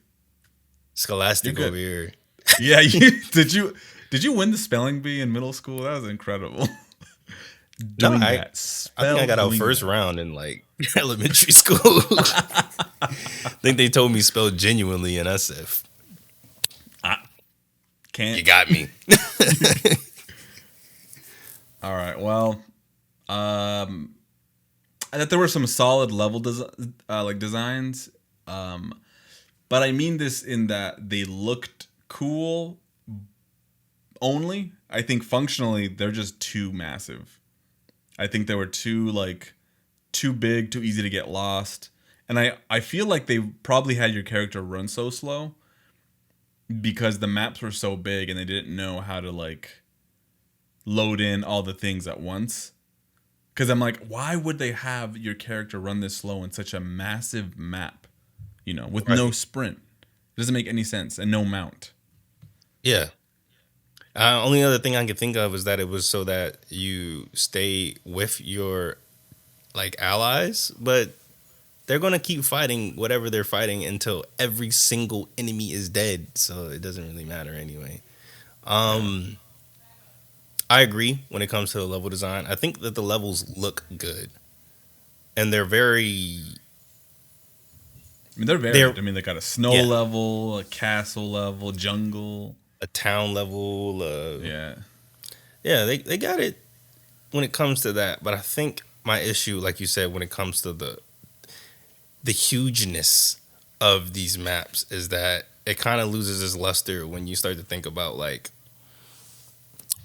Scholastic over here. Yeah, did you win the spelling bee in middle school? That was incredible. I think I got out first round in like elementary school. I think they told me spell genuinely, and I said, I can't. You got me. All right. Well, I thought there were some solid level designs, but I mean this in that they looked cool. Only, I think functionally they're just too massive. I think they were too big, too easy to get lost, and I feel like they probably had your character run so slow because the maps were so big and they didn't know how to load in all the things at once. Because I'm like, why would they have your character run this slow in such a massive map, with no sprint? It doesn't make any sense, and no mount. Yeah. Only other thing I could think of is that it was so that you stay with your allies, but they're gonna keep fighting whatever they're fighting until every single enemy is dead. So it doesn't really matter anyway. I agree when it comes to the level design. I think that the levels look good, and they're very. I mean, they're varied. They got a snow level, a castle level, jungle. A town level. Yeah, they got it when it comes to that. But I think my issue, like you said, when it comes to the hugeness of these maps is that it kind of loses its luster when you start to think about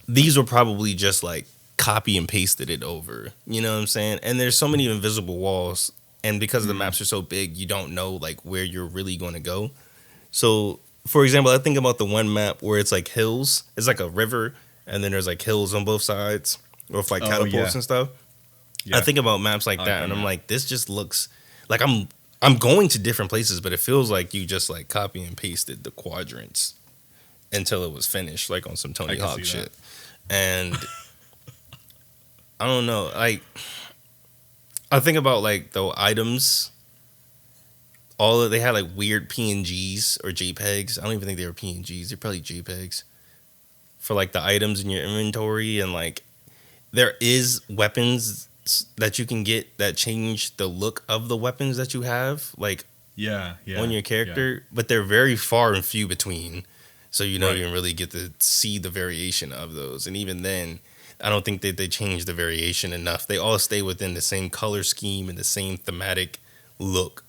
these were probably just copy and pasted it over. You know what I'm saying? And there's so many invisible walls, and because the maps are so big, you don't know where you're really going to go. So. For example, I think about the one map where it's hills. It's like a river, and then there's hills on both sides with catapults and stuff. Yeah. I think about maps like that, and I'm like, this just looks like I'm going to different places, but it feels like you just copy and pasted the quadrants until it was finished, on some Tony Hawk shit. And I don't know, I think about the items. They had weird PNGs or JPEGs. I don't even think they were PNGs. They're probably JPEGs for the items in your inventory, and there is weapons that you can get that change the look of the weapons that you have, on your character, but they're very far and few between. So you don't even really get to see the variation of those, and even then, I don't think that they change the variation enough. They all stay within the same color scheme and the same thematic look.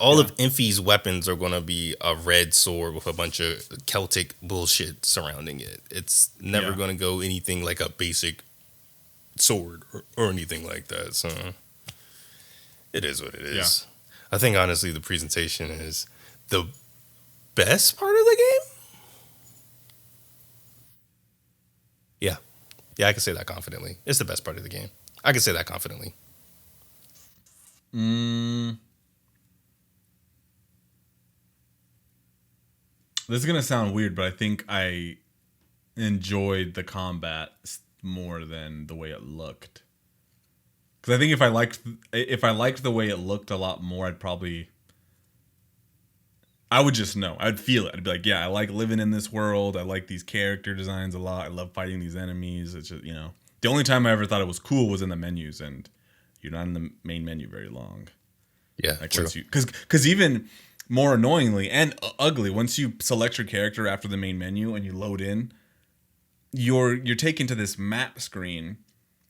All of Infy's weapons are going to be a red sword with a bunch of Celtic bullshit surrounding it. It's never going to go anything like a basic sword or anything like that. So it is what it is. Yeah. I think, honestly, the presentation is the best part of the game. Yeah. Yeah, I can say that confidently. It's the best part of the game. I can say that confidently. This is going to sound weird, but I think I enjoyed the combat more than the way it looked. Because I think if I liked the way it looked a lot more, I would just know. I'd feel it. I'd be like, yeah, I like living in this world. I like these character designs a lot. I love fighting these enemies. It's just, the only time I ever thought it was cool was in the menus, and you're not in the main menu very long. Yeah, true. Because even... more annoyingly and ugly, once you select your character after the main menu and you load in, you're taken to this map screen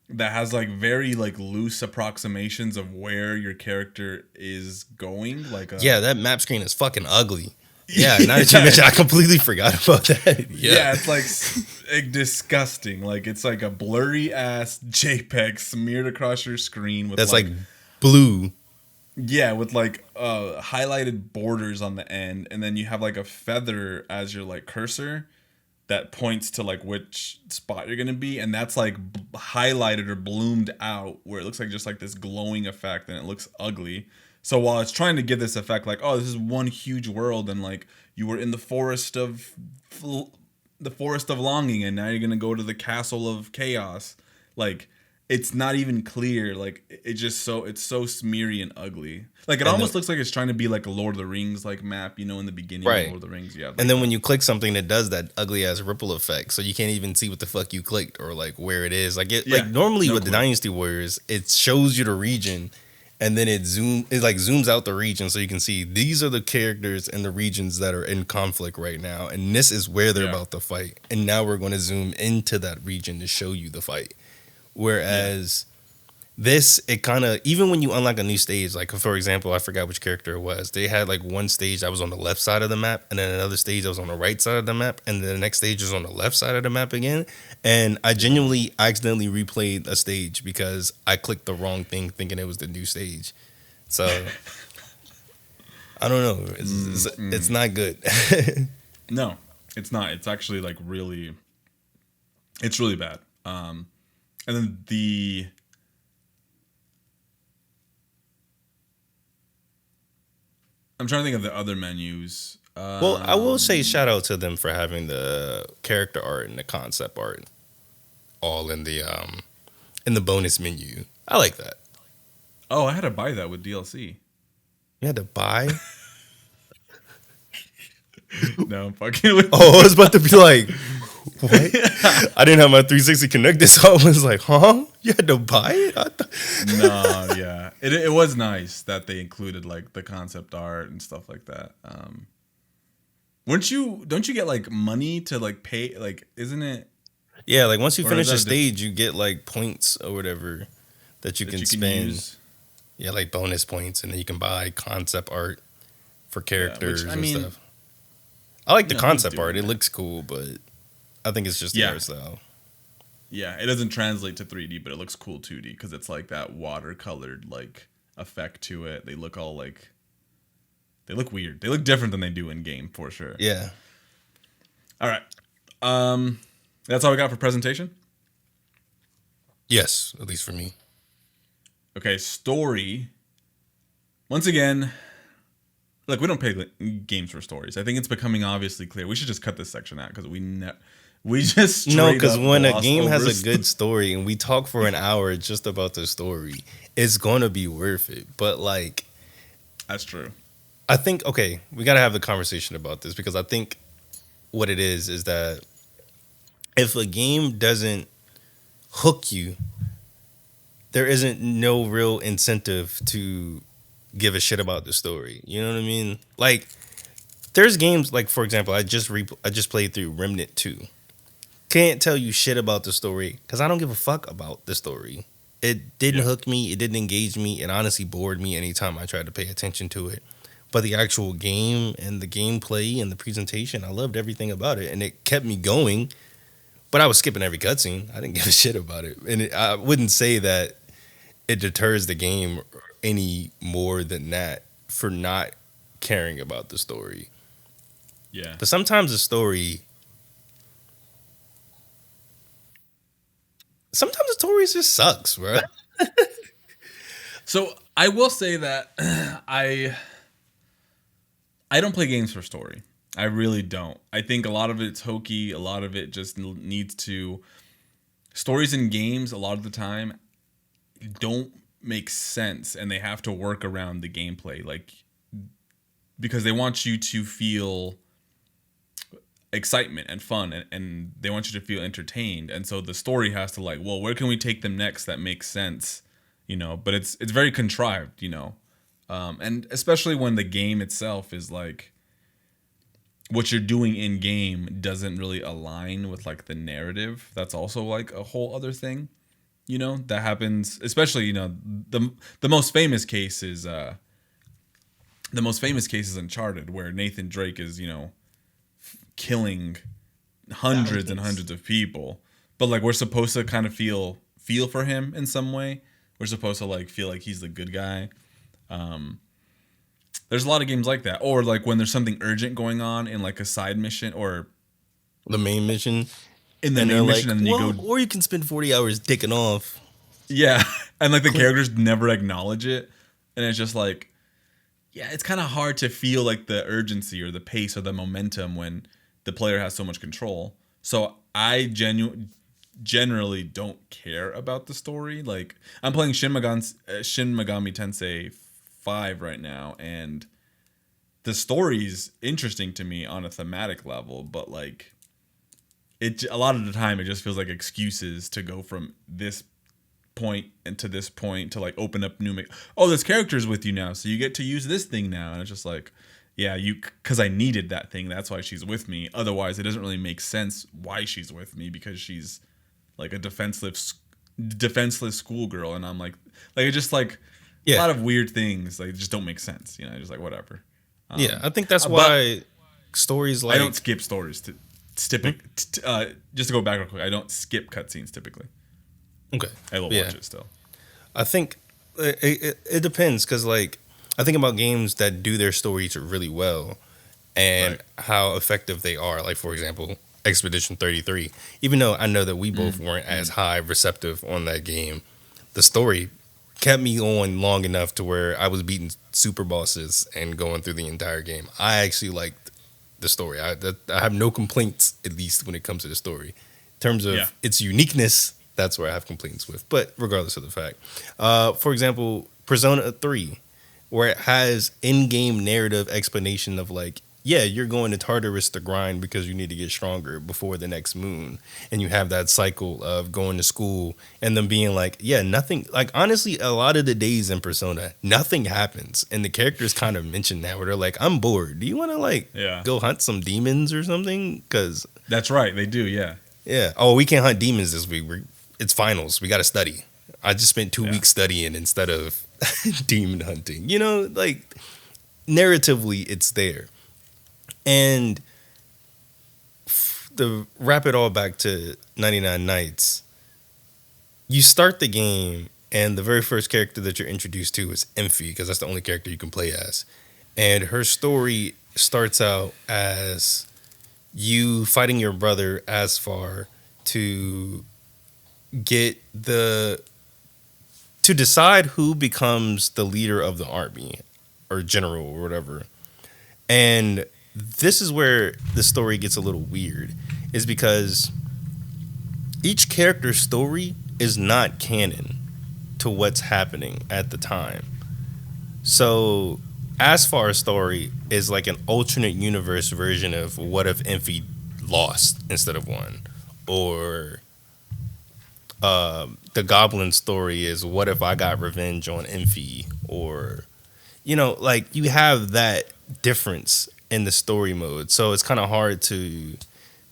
that has very loose approximations of where your character is going. That map screen is fucking ugly. Yeah, now that you mention, I completely forgot about that. Yeah, it's disgusting. It's a blurry ass JPEG smeared across your screen with that's blue. Yeah, with highlighted borders on the end, and then you have a feather as your cursor that points to which spot you're gonna be, and that's highlighted or bloomed out where it looks just this glowing effect, and it looks ugly. So while it's trying to give this effect oh, this is one huge world, and you were in the forest of longing, and now you're gonna go to the castle of chaos, it's not even clear. Like it's so smeary and ugly. Like it And almost looks like it's trying to be like a Lord of the Rings like map, you know, in the beginning of Right. Lord of the Rings. Yeah. Like And then when you click something, it does that ugly ass ripple effect, so you can't even see what the fuck you clicked or like where it is. Like Yeah, like normally no with the clue. Dynasty Warriors, it shows you the region, and then it zooms out the region, so you can see these are the characters and the regions that are in conflict right now, and this is where they're Yeah. about to fight. And now we're going to zoom into that region to show you the fight. Whereas this, it kind of, even when you unlock a new stage, like for example, I forgot which character it was. They had like one stage that was on the left side of the map, and then another stage that was on the right side of the map, and then the next stage is on the left side of the map again. And I genuinely accidentally replayed a stage because I clicked the wrong thing thinking it was the new stage. So I don't know. It's not good. No, it's not. It's actually like really, it's really bad. And then I'm trying to think of the other menus. Well, I will say shout out to them for having the character art and the concept art all in the bonus menu. I like that. Oh, I had to buy that with DLC. You had to buy? No, I'm fucking with. Oh, I was about to be like, what? I didn't have my 360 connected, so I was like, huh? You had to buy it? No, yeah, it was nice that they included like the concept art and stuff like that. Don't you get like money to like pay? Like, isn't it? Yeah, like once you Or finish is a that stage, you get like points or whatever that you can spend. use? Yeah, like bonus points, and then you can buy concept art for characters I and mean, stuff. I like the who's concept doing art. It that? looks cool, but I think it's just the Yeah. art style. Yeah, it doesn't translate to 3D, but it looks cool 2D because it's like that watercolored like effect to it. They look all like they look weird. They look different than they do in game for sure. Yeah. All right. That's all we got for presentation. Yes, at least for me. Okay, story. Once again, look, we don't pay games for stories. I think it's becoming obviously clear. We should just cut this section out because we just No, because straight up when a glossed game has over a good story and we talk for an hour just about the story, it's going to be worth it. But like, That's true. I think, okay, we got to have the conversation about this because I think what it is that if a game doesn't hook you, there isn't no real incentive to give a shit about the story. You know what I mean? Like, there's games like, for example, I just played through Remnant 2. Can't tell you shit about the story because I don't give a fuck about the story. It didn't hook me. It didn't engage me. It honestly bored me anytime I tried to pay attention to it. But the actual game and the gameplay and the presentation, I loved everything about it, and it kept me going. But I was skipping every cutscene. I didn't give a shit about it, and I wouldn't say that it deters the game any more than that for not caring about the story. Yeah. But sometimes the story just sucks, bro. So I will say that I don't play games for story. I really don't. I think a lot of it's hokey. A lot of it just needs to. Stories in games a lot of the time don't make sense, and they have to work around the gameplay, like because they want you to feel excitement and fun, and they want you to feel entertained, and so the story has to like, well, where can we take them next that makes sense, you know? But it's very contrived, you know, and especially when the game itself is like what you're doing in game doesn't really align with like the narrative. That's also like a whole other thing, you know, that happens. Especially, you know, the most famous case is Uncharted, where Nathan Drake is, you know, killing hundreds and hundreds of people, but like we're supposed to kind of feel for him in some way. We're supposed to like feel like he's the good guy. There's a lot of games like that, or like when there's something urgent going on in like a side mission or The main mission. in the main mission, and then you go, or you can spend 40 hours dicking off. yeah, and like the characters never acknowledge it, and it's just like, yeah, it's kind of hard to feel like the urgency or the pace or the momentum when the player has so much control. So I generally don't care about the story. Like, I'm playing Shin Megami Tensei 5 right now, and the story's interesting to me on a thematic level, but like a lot of the time it just feels like excuses to go from this point and to this point to like open up new this character's with you now, so you get to use this thing now, and it's just like, yeah, because I needed that thing, that's why she's with me. Otherwise it doesn't really make sense why she's with me, because she's like a defenseless schoolgirl, and I'm like it just like a lot of weird things like just don't make sense, just like whatever. I think that's why stories like... I don't skip stories just to go back real quick, I don't skip cutscenes typically. Okay. I will watch it still. I think it depends, because like I think about games that do their stories really well and how effective they are. Like, for example, Expedition 33. Even though I know that we both weren't as high receptive on that game, the story kept me on long enough to where I was beating super bosses and going through the entire game. I actually liked the story. I have no complaints, at least when it comes to the story. In terms of its uniqueness, that's where I have complaints with. But regardless of the fact, for example, Persona 3, where it has in-game narrative explanation of like, yeah, you're going to Tartarus to grind because you need to get stronger before the next moon. And you have that cycle of going to school and them being like, yeah, nothing. Like, honestly, a lot of the days in Persona, nothing happens. And the characters kind of mention that, where they're like, I'm bored. Do you want to like go hunt some demons or something? Because that's right. They do. Yeah. Yeah. Oh, we can't hunt demons this week. It's finals. We got to study. I just spent 2 weeks studying instead of demon hunting. Like, narratively, it's there. And to wrap it all back to 99 Nights, you start the game, and the very first character that you're introduced to is Emphy, because that's the only character you can play as. And her story starts out as you fighting your brother Asfar to decide who becomes the leader of the army or general or whatever. And this is where the story gets a little weird, is because each character's story is not canon to what's happening at the time. So Asfar's story is like an alternate universe version of what if Emphy lost instead of won, or the Goblin story is what if I got revenge on Emphy, or like you have that difference in the story mode. So it's kind of hard to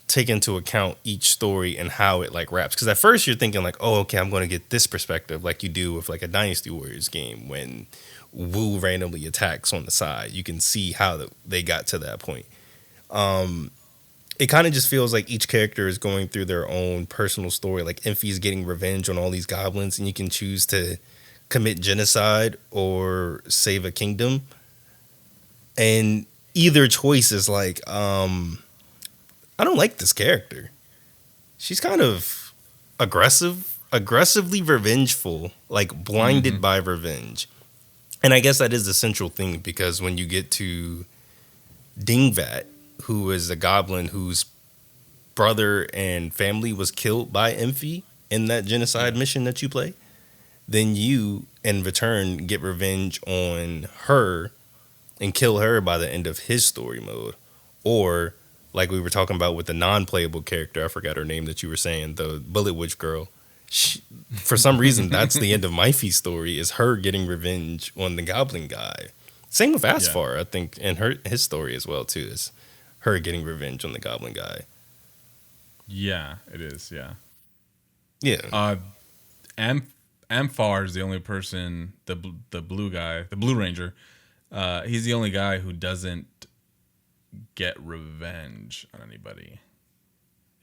take into account each story and how it like wraps, because at first you're thinking like, oh, okay, I'm going to get this perspective, like you do with like a Dynasty Warriors game when Wu randomly attacks on the side. You can see how they got to that point. It kind of just feels like each character is going through their own personal story. Like Emphy's getting revenge on all these goblins, and you can choose to commit genocide or save a kingdom. And either choice is like, I don't like this character. She's kind of aggressively revengeful, like blinded by revenge. And I guess that is the central thing, because when you get to Dingvat, who is a goblin whose brother and family was killed by Emphy in that genocide mission that you play, then you, in return, get revenge on her and kill her by the end of his story mode. Or, like we were talking about with the non-playable character, I forgot her name that you were saying, the Bullet Witch girl. For some reason, that's the end of Myphy's story, is her getting revenge on the goblin guy. Same with Asfar, I think, and his story as well, too, is her getting revenge on the goblin guy. Yeah, it is, yeah. Yeah. Amphar is the only person, the blue guy, the Blue Ranger, he's the only guy who doesn't get revenge on anybody.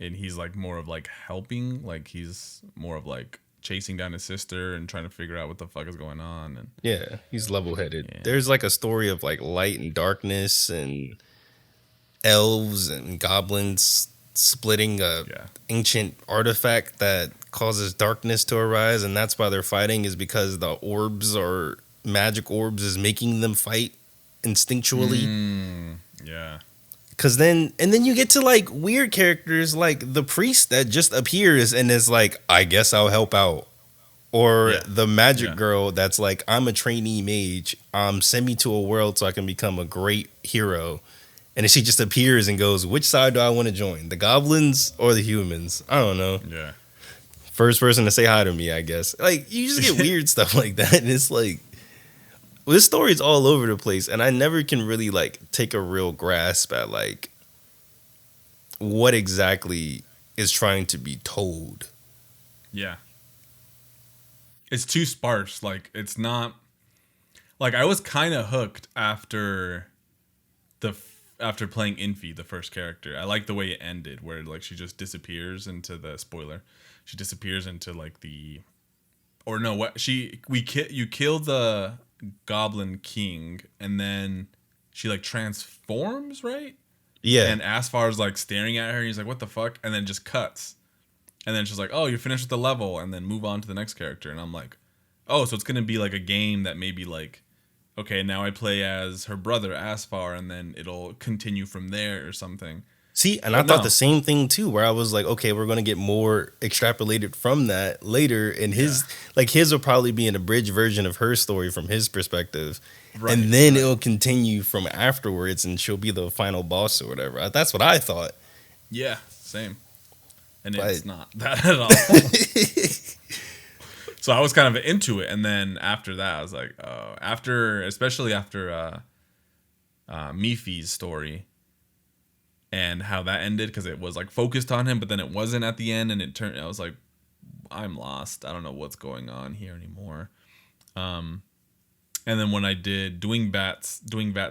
And he's like more of like helping, like he's more of like chasing down his sister and trying to figure out what the fuck is going on. And yeah, he's level-headed. Yeah. There's like a story of like light and darkness and elves and goblins splitting a ancient artifact that causes darkness to arise, and that's why they're fighting, is because the orbs or magic orbs is making them fight instinctually. Yeah. Cause then you get to like weird characters like the priest that just appears and is like, I guess I'll help out. Or the magic girl that's like, I'm a trainee mage. Send me to a world so I can become a great hero. And then she just appears and goes, which side do I want to join? The goblins or the humans? I don't know. Yeah. First person to say hi to me, I guess. Like, you just get weird stuff like that. And it's like, well, this story is all over the place. And I never can really, like, take a real grasp at, like, what exactly is trying to be told. Yeah. It's too sparse. Like, it's not... Like, I was kind of hooked after playing Infi, the first character. I like the way it ended, where, like, she just disappears into the... Spoiler. She disappears into, like, the... Or no, what... You kill the Goblin King, and then she, like, transforms, right? Yeah. And Asfar's, like, staring at her, and he's like, what the fuck? And then just cuts. And then she's like, oh, you're finished with the level, and then move on to the next character. And I'm like, oh, so it's going to be like a game that maybe like, okay, now I play as her brother, Asfar, and then it'll continue from there or something. See, and I thought the same thing too, where I was like, okay, we're going to get more extrapolated from that later. And his will probably be an abridged version of her story from his perspective. Right, and then it'll continue from afterwards, and she'll be the final boss or whatever. That's what I thought. Yeah, same. And it's not that at all. So I was kind of into it. And then after that, I was like, oh, especially after Mifi's story and how that ended, because it was like focused on him, but then it wasn't at the end. And I was like, I'm lost. I don't know what's going on here anymore. And then when I did Doing Bat's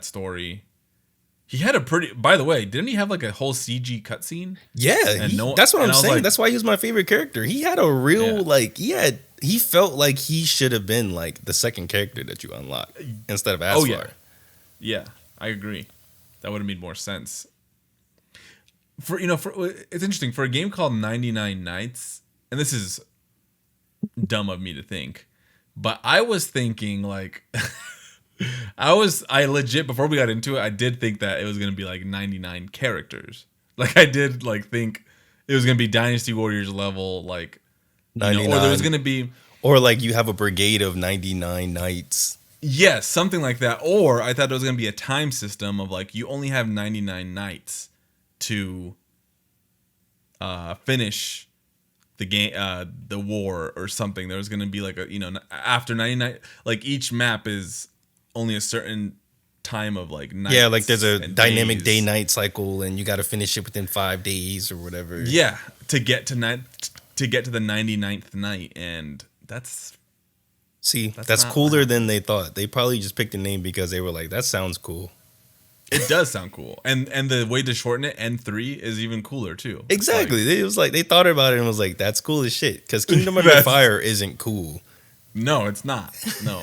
story, he had a pretty... By the way, didn't he have like a whole CG cutscene? Yeah, that's what I'm saying. Like, that's why he was my favorite character. He had a real he felt like he should have been like the second character that you unlock instead of Asfar. Oh yeah, I agree. That would have made more sense. It's interesting for a game called 99 Nights, and this is dumb of me to think, but I was thinking like. I legit, before we got into it, I did think that it was going to be like 99 characters. Like I did like think it was going to be Dynasty Warriors level, like 99. Or there was going to be, or like you have a brigade of 99 knights. Yes, something like that. Or I thought it was going to be a time system of like you only have 99 nights to finish the game, the war or something. There was going to be like after 99, like each map is only a certain time of like nights. Yeah, like there's a dynamic day-night cycle, and you got to finish it within 5 days or whatever. Yeah, to get to the 99th night, and that's cooler than they thought. They probably just picked a name because they were like, that sounds cool. It does sound cool, and the way to shorten it, N3, is even cooler too. Exactly, it was like they thought about it and was like, that's cool as shit. Because Kingdom of Fire isn't cool. No, it's not. No.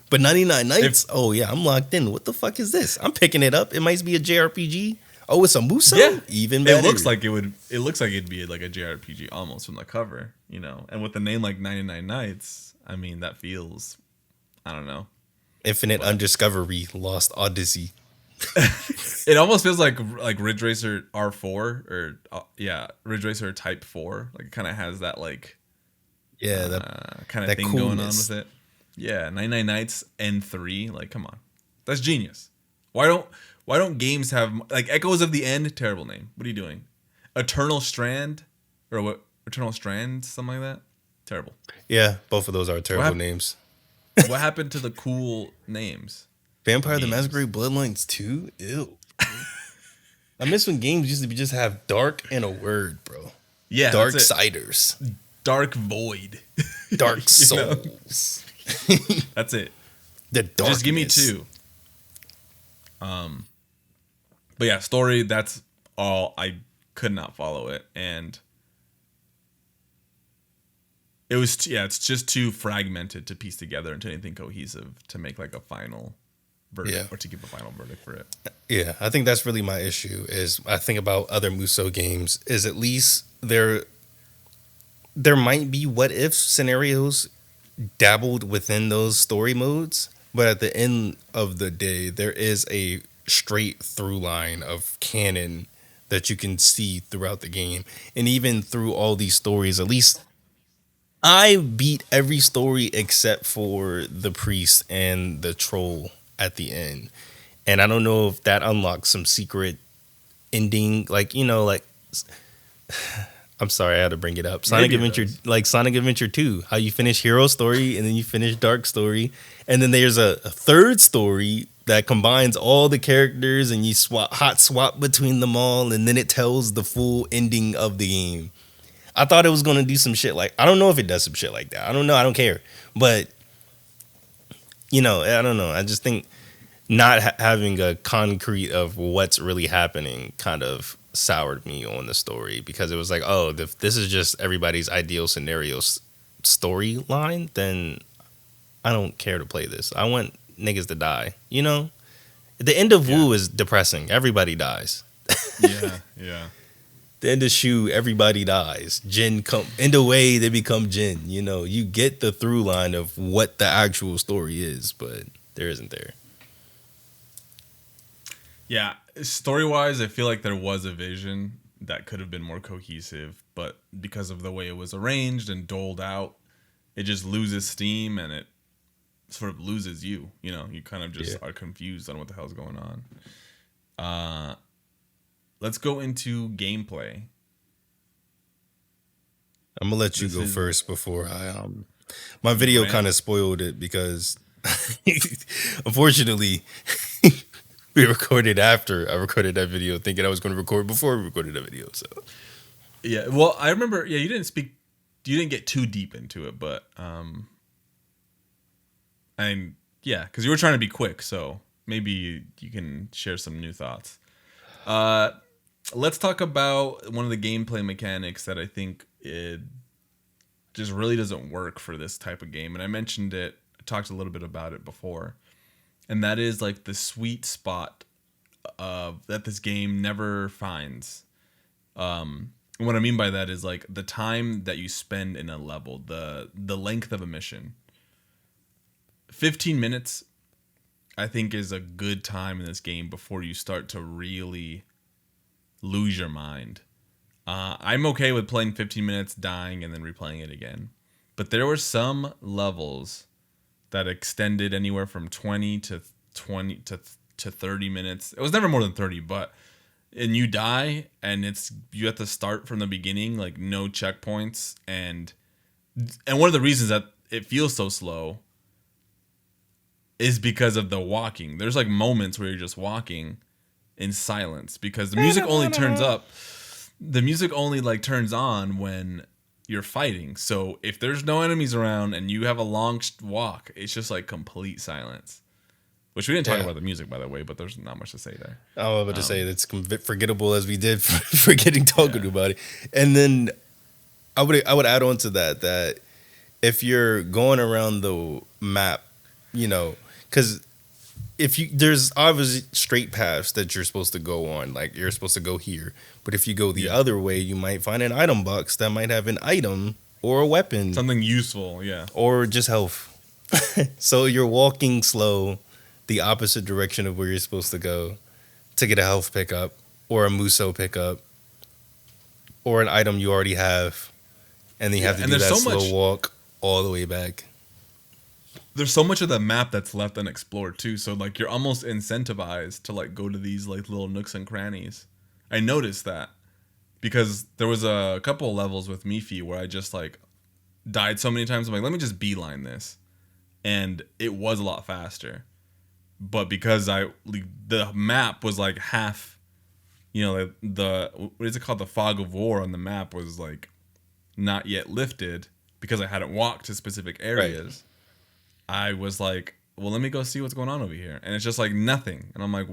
But 99 Nights, I'm locked in. What the fuck is this? I'm picking it up. It might be a JRPG. Oh, it's a musou? Yeah. Even better. It looks like it'd be like a JRPG almost from the cover, And with the name like 99 Nights, I mean, that feels, I don't know. Infinite Undiscovery, Lost Odyssey. It almost feels like Ridge Racer R4 or Ridge Racer Type 4. Like it kind of has that like that kind of thing coolness going on with it. Yeah, 99 Nights N3, like come on. That's genius. Why don't games have like Echoes of the End? Terrible name. What are you doing? Eternal Strand or what? Eternal Strand, something like that. Terrible. Yeah, both of those are terrible names. What happened to the cool names? Vampire the Masquerade Bloodlines 2? Ew. I miss when games used to just have dark and a word, bro. Yeah, Dark Siders. Dark Void. Dark Souls. That's it. The darkness. Just give me 2. But yeah, story, that's all. I could not follow it, and it was it's just too fragmented to piece together into anything cohesive to make like a final verdict or to give a final verdict for it. Yeah, I think that's really my issue. Is I think about other Musou games is at least there might be what if scenarios dabbled within those story modes, but at the end of the day, there is a straight through line of canon that you can see throughout the game. And even through all these stories, at least I beat every story except for the priest and the troll at the end. And I don't know if that unlocks some secret ending, like, I'm sorry, I had to bring it up. Sonic Adventure, like Sonic Adventure 2, how you finish Hero Story and then you finish Dark Story. And then there's a third story that combines all the characters and you hot swap between them all. And then it tells the full ending of the game. I thought it was going to do some shit like, I don't know if it does some shit like that. I don't know. I don't care. But, I don't know. I just think not having a concrete of what's really happening kind of soured me on the story, because it was like, oh, if this is just everybody's ideal scenario storyline, then I don't care to play this. I want niggas to die. The end of Wu is depressing. Everybody dies. Yeah. The end of Shu, everybody dies. Jin in the way they become Jin. You get the through line of what the actual story is, but there isn't there. Yeah, story-wise, I feel like there was a vision that could have been more cohesive, but because of the way it was arranged and doled out, it just loses steam and it sort of loses you. You kind of just are confused on what the hell's going on. Let's go into gameplay. I'm gonna let you go first before I my video kind of spoiled it because unfortunately we recorded after I recorded that video, thinking I was going to record before we recorded that video. So yeah, well, I remember. Yeah, you didn't get too deep into it, but and yeah, because you were trying to be quick, so maybe you can share some new thoughts. Let's talk about one of the gameplay mechanics that I think it just really doesn't work for this type of game, and I mentioned it. I talked a little bit about it before. And that is like the sweet spot that this game never finds. What I mean by that is like the time that you spend in a level, the length of a mission. 15 minutes, I think, is a good time in this game before you start to really lose your mind. I'm okay with playing 15 minutes, dying, and then replaying it again. But there were some levels that extended anywhere from 20 to 30 minutes. It was never more than 30, and you die and you have to start from the beginning, like no checkpoints, and one of the reasons that it feels so slow is because of the walking. There's like moments where you're just walking in silence because the music only turns up. The music only like turns on when you're fighting. So if there's no enemies around and you have a long walk, it's just like complete silence. Which we didn't talk about the music, by the way, but there's not much to say there. I was about to say it's forgettable as we did forgetting talking about it. And then I would add on to that if you're going around the map, because there's obviously straight paths that you're supposed to go on, like you're supposed to go here. But if you go the other way, you might find an item box that might have an item or a weapon. Something useful, yeah. Or just health. So you're walking slow, the opposite direction of where you're supposed to go to get a health pickup or a musou pickup or an item you already have. And then you have to do that slow walk all the way back. There's so much of the map that's left unexplored too, so like you're almost incentivized to like go to these like little nooks and crannies. I noticed that because there was a couple of levels with Mifi where I just like died so many times. I'm like, let me just beeline this, and it was a lot faster. But because the map was like half, the what is it called, the fog of war on the map was like not yet lifted because I hadn't walked to specific areas. Right. I was like, well, let me go see what's going on over here. And it's just like nothing. And I'm like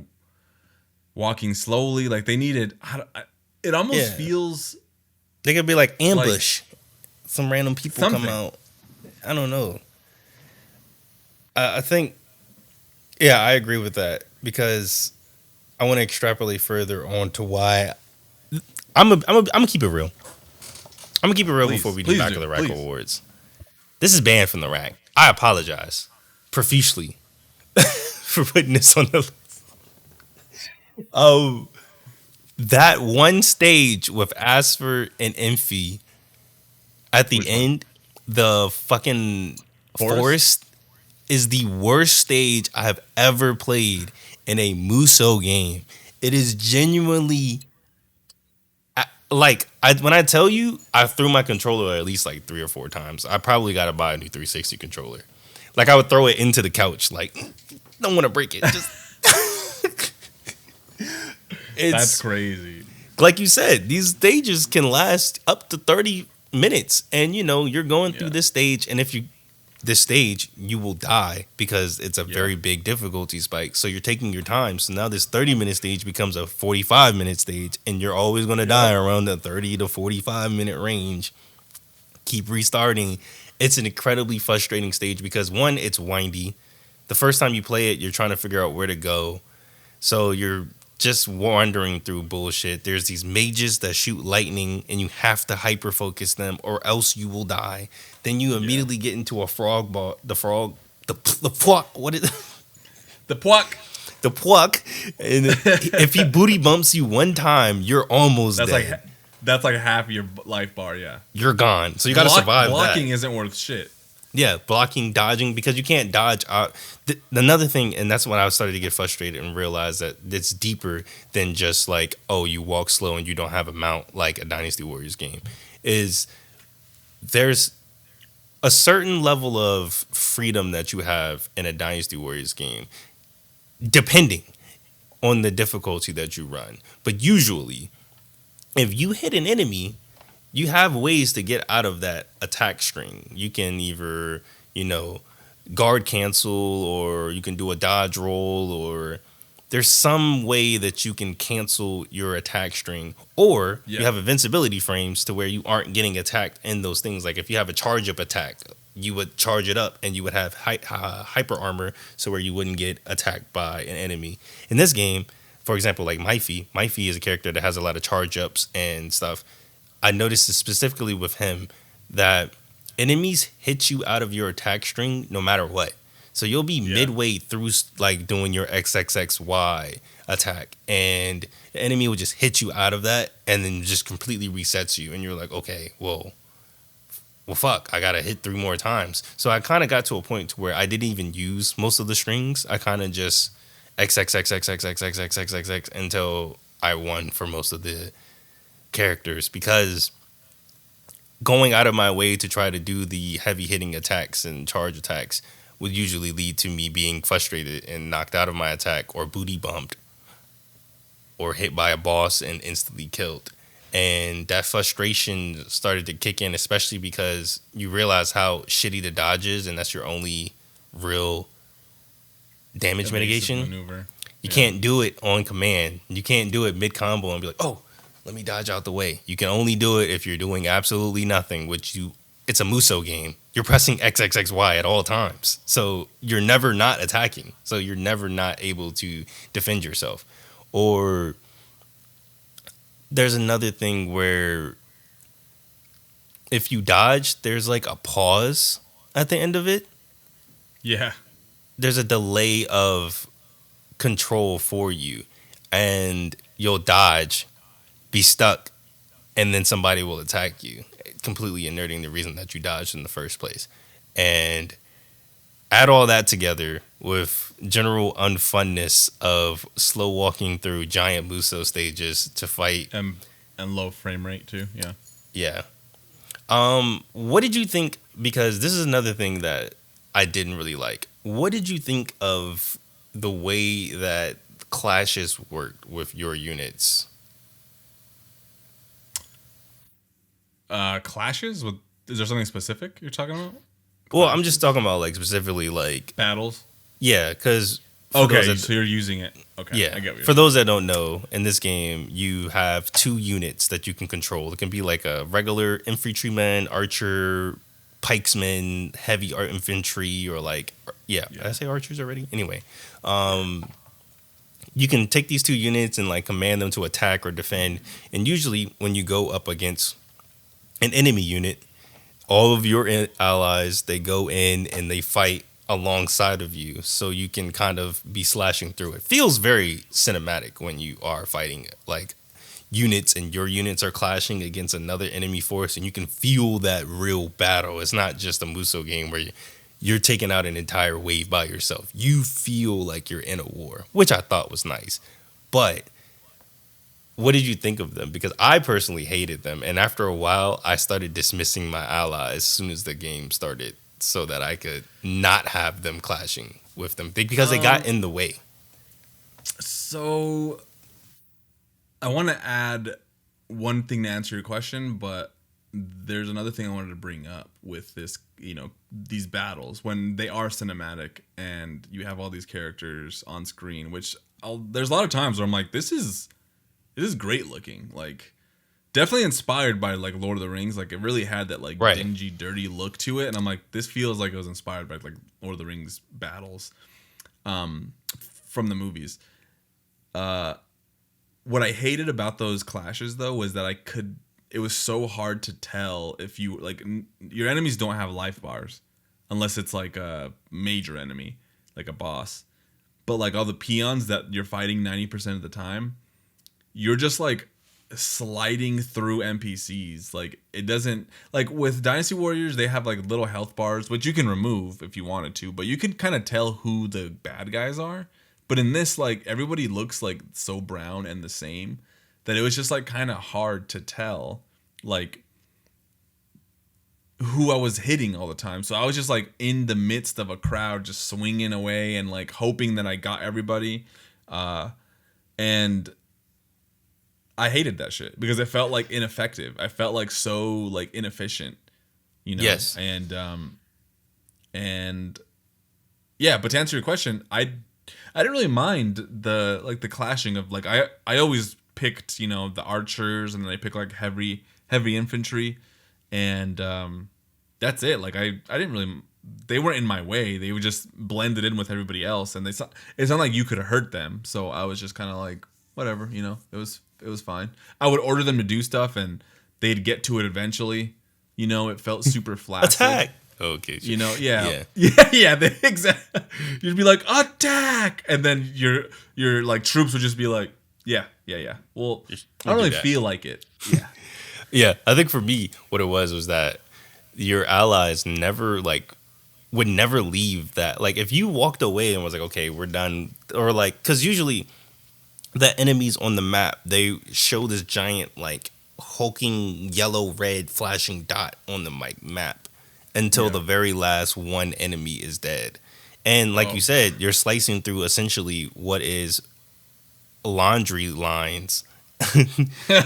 walking slowly. Like they needed, it almost feels. They could be like ambush. Like some random people come out. I don't know. I think, I agree with that because I want to extrapolate further on to why I'm gonna keep it real. I'm gonna keep it real before we do Back of the Rack Awards. This is banned from the rack. I apologize profusely for putting this on the list. Oh, that one stage with Asper and Imphy at the Which one? end, the fucking forest is the worst stage I have ever played in a Musou game. It is genuinely when I tell you, I threw my controller at least like 3 or 4 times. I probably got to buy a new 360 controller. Like I would throw it into the couch, like don't want to break it. Just That's crazy. Like you said, these stages can last up to 30 minutes, and you're going through this stage, and if you this stage, you will die because it's a very big difficulty spike. So you're taking your time. So now this 30-minute stage becomes a 45-minute stage, and you're always going to die around the 30 to 45-minute range. Keep restarting. It's an incredibly frustrating stage because, one, it's windy. The first time you play it, you're trying to figure out where to go. So you're just wandering through bullshit. There's these mages that shoot lightning, and you have to hyper focus them, or else you will die. Then you immediately get into a frog ball. The puck. What is the puck? The puck. And if he booty bumps you one time, you're almost dead. That's like half your life bar. Yeah, you're gone. So you got to survive. Blocking isn't worth shit. Yeah, blocking, dodging, because you can't dodge. Another thing, and that's when I started to get frustrated and realize that it's deeper than just like, oh, you walk slow and you don't have a mount like a Dynasty Warriors game. Is there's a certain level of freedom that you have in a Dynasty Warriors game, depending on the difficulty that you run. But usually, if you hit an enemy, you have ways to get out of that attack string. You can either, guard cancel, or you can do a dodge roll, or there's some way that you can cancel your attack string, or you have invincibility frames to where you aren't getting attacked in those things. Like if you have a charge up attack, you would charge it up and you would have hyper armor, so where you wouldn't get attacked by an enemy. In this game, for example, like Myfi is a character that has a lot of charge ups and stuff. I noticed specifically with him that enemies hit you out of your attack string no matter what. So you'll be midway through like doing your XXXY attack, and the enemy will just hit you out of that and then just completely resets you. And you're like, okay, well, fuck, I gotta hit 3 more times. So I kind of got to a point to where I didn't even use most of the strings. I kind of just XXXXXXXXXXX until I won for most of the characters, because going out of my way to try to do the heavy hitting attacks and charge attacks would usually lead to me being frustrated and knocked out of my attack, or booty bumped, or hit by a boss and instantly killed. And that frustration started to kick in, especially because you realize how shitty the dodge is, and that's your only real damage mitigation maneuver. You can't do it on command. You can't do it mid combo and be like, oh, let me dodge out the way. You can only do it if you're doing absolutely nothing, it's a Musou game. You're pressing XXXY at all times. So you're never not attacking. So you're never not able to defend yourself. Or there's another thing where if you dodge, there's like a pause at the end of it. Yeah. There's a delay of control for you, and you'll dodge, be stuck, and then somebody will attack you, completely inerting the reason that you dodged in the first place. And add all that together with general unfunness of slow walking through giant Musou stages to fight, and low frame rate too. Yeah. What did you think? Because this is another thing that I didn't really like. What did you think of the way that clashes worked with your units? Clashes? Is there something specific you're talking about? Well, I'm just talking about like specifically like battles. Yeah, because so you're using it. Okay, yeah. I get what you're for those that don't know, in this game you have 2 units that you can control. It can be like a regular infantryman, archer, pikesman, heavy infantry, or like Did I say archers already? Anyway, you can take these 2 units and like command them to attack or defend. And usually when you go up against an enemy unit, all of your allies, they go in and they fight alongside of you, so you can kind of be slashing through. It feels very cinematic when you are fighting like units and your units are clashing against another enemy force, and you can feel that real battle. It's not just a musou game where you're taking out an entire wave by yourself. You feel like you're in a war, which I thought was nice. But what did you think of them? Because I personally hated them, and after a while I started dismissing my allies as soon as the game started, so that I could not have them clashing with them because they got in the way. So I want to add one thing to answer your question, but there's another thing I wanted to bring up with this, these battles when they are cinematic and you have all these characters on screen, which there's a lot of times where I'm like, this is great looking. Like, definitely inspired by like Lord of the Rings. Like, it really had that like dingy, dirty look to it, and I'm like, this feels like it was inspired by like Lord of the Rings battles, from the movies. What I hated about those clashes though was that it was so hard to tell if you like your enemies don't have life bars unless it's like a major enemy, like a boss. But like all the peons that you're fighting 90% of the time, you're just like sliding through NPCs. Like, it doesn't, like with Dynasty Warriors, they have like little health bars, which you can remove if you wanted to, but you can kind of tell who the bad guys are. But in this, like, everybody looks like so brown and the same that it was just like kind of hard to tell like who I was hitting all the time. So I was just like in the midst of a crowd just swinging away and like hoping that I got everybody. And I hated that shit because it felt like ineffective. I felt like so like inefficient, Yes. And yeah, but to answer your question, I didn't really mind the clashing of like I always picked, the archers, and then I picked like heavy infantry, and that's it. Like I didn't really, they weren't in my way. They were just blended in with everybody else, and it's not like you could hurt them. So I was just kind of like, whatever, it was fine. I would order them to do stuff, and they'd get to it eventually. It felt super flat. Attack. Okay. Yeah. Exactly. You'd be like, attack, and then your like troops would just be like, yeah. Well, I don't really feel like it. Yeah. Yeah, I think for me, what it was that your allies would never leave that. Like, if you walked away and was like, okay, we're done, or like, because usually the enemies on the map, they show this giant like hulking yellow red flashing dot on the map until the very last one enemy is dead. And like you said, you're slicing through essentially what is laundry lines. Like,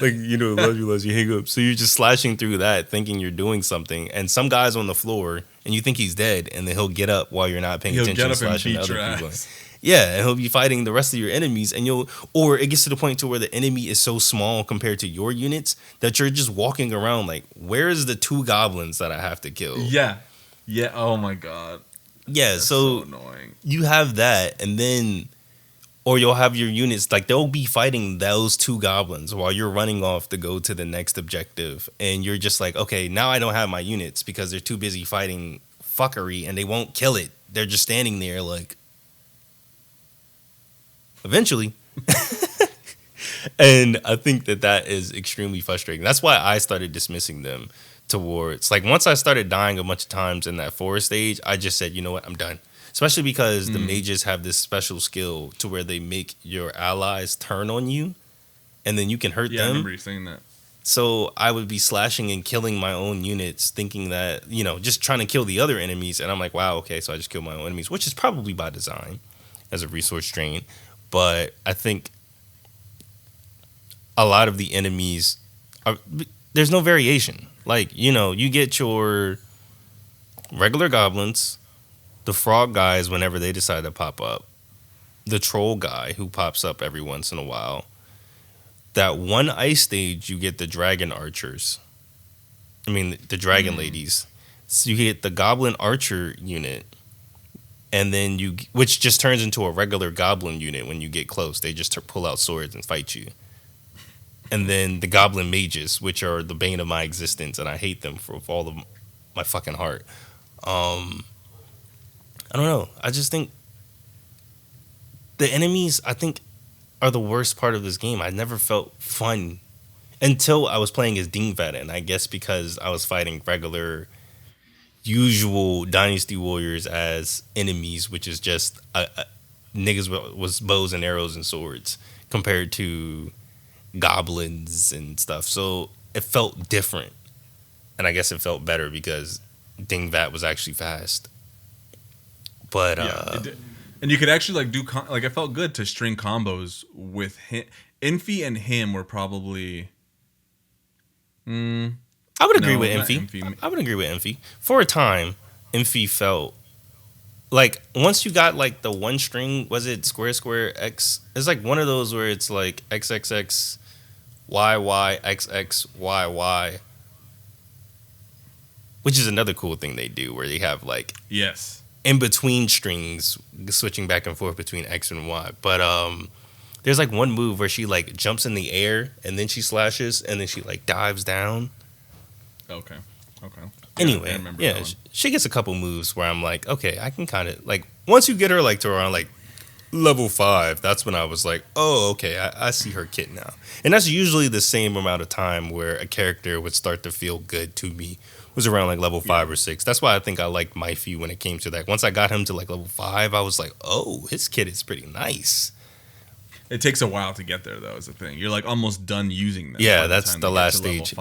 laundry lines, you hang up. So you're just slashing through that thinking you're doing something, and some guy's on the floor and you think he's dead, and then he'll get up while you're not paying attention, slashing other people. Yeah, and he'll be fighting the rest of your enemies, and or it gets to the point to where the enemy is so small compared to your units that you're just walking around like, where's the 2 goblins that I have to kill? Yeah. Oh my god. Yeah, That's so annoying. You have that, and then, or you'll have your units like they'll be fighting those 2 goblins while you're running off to go to the next objective, and you're just like, okay, now I don't have my units because they're too busy fighting fuckery, and they won't kill it. They're just standing there like. Eventually. And I think that is extremely frustrating. That's why I started dismissing them towards, like, once I started dying a bunch of times in that forest stage, I just said, you know what, I'm done. Especially because the mages have this special skill to where they make your allies turn on you, and then you can hurt them. Yeah, I remember you saying that. So I would be slashing and killing my own units, thinking that, just trying to kill the other enemies. And I'm like, wow, okay, so I just killed my own enemies, which is probably by design as a resource drain. But I think a lot of the enemies, there's no variation. Like, you get your regular goblins, the frog guys whenever they decide to pop up, the troll guy who pops up every once in a while. That one ice stage, you get the dragon archers. The dragon ladies. So you get the goblin archer unit. And then which just turns into a regular goblin unit when you get close. They just pull out swords and fight you. And then the goblin mages, which are the bane of my existence, and I hate them with all of my fucking heart. I don't know. I just think the enemies, I think, are the worst part of this game. I never felt fun until I was playing as Dingvat, and I guess because I was fighting regular, usual Dynasty Warriors as enemies, which is just niggas with bows and arrows and swords compared to goblins and stuff. So it felt different, and I guess it felt better because Dingvat was actually fast. But it did. And you could actually like do like it felt good to string combos with him. Infi and him were probably. I would agree with Infi. I would agree with Infi. For a time, Infi felt like once you got like the one string, was it square X? It's like one of those where it's like XXX, YY, XX, YY. Which is another cool thing they do where they have like in between strings switching back and forth between X and Y. But there's like one move where she like jumps in the air and then she slashes and then she like dives down. Okay. Anyway, yeah, she gets a couple moves where I'm like, okay, I can kind of like once you get her like to around like level 5, that's when I was like, oh, okay, I see her kit now. And that's usually the same amount of time where a character would start to feel good to me. Was around like level 5 or 6. That's why I think I liked Myfi when it came to that. Once I got him to like level 5, I was like, oh, his kit is pretty nice. It takes a while to get there, though, is the thing. You're like almost done using them. Yeah, that's the last stage.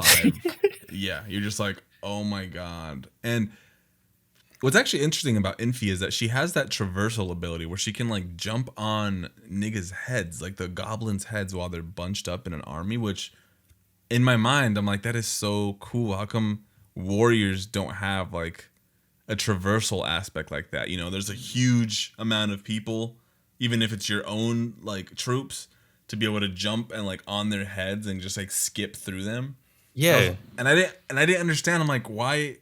Yeah, you're just like, oh my god. And what's actually interesting about Infi is that she has that traversal ability where she can like jump on niggas' heads, like the goblins' heads while they're bunched up in an army, which in my mind, I'm like, that is so cool. How come warriors don't have like a traversal aspect like that? You know, there's a huge amount of people, even if it's your own like troops, to be able to jump and like on their heads and just like skip through them. Yeah. And I didn't understand. I'm like, why?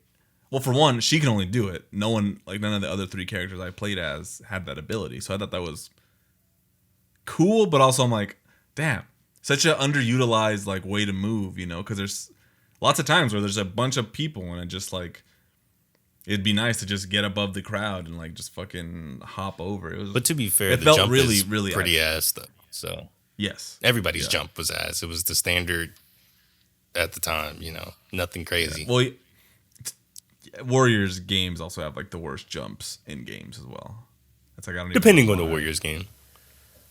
Well, for one, she can only do it. None of the other 3 characters I played as had that ability. So I thought that was cool, but also I'm like, damn, such an underutilized like way to move, you know, because there's lots of times where there's a bunch of people and it just like it'd be nice to just get above the crowd and like just fucking hop over. But to be fair, the jump is pretty ass though. So yes, everybody's jump was ass. It was the standard at the time, you know, nothing crazy. Yeah. Well, Warriors games also have like the worst jumps in games as well. That's like I don't depending on the Warriors game.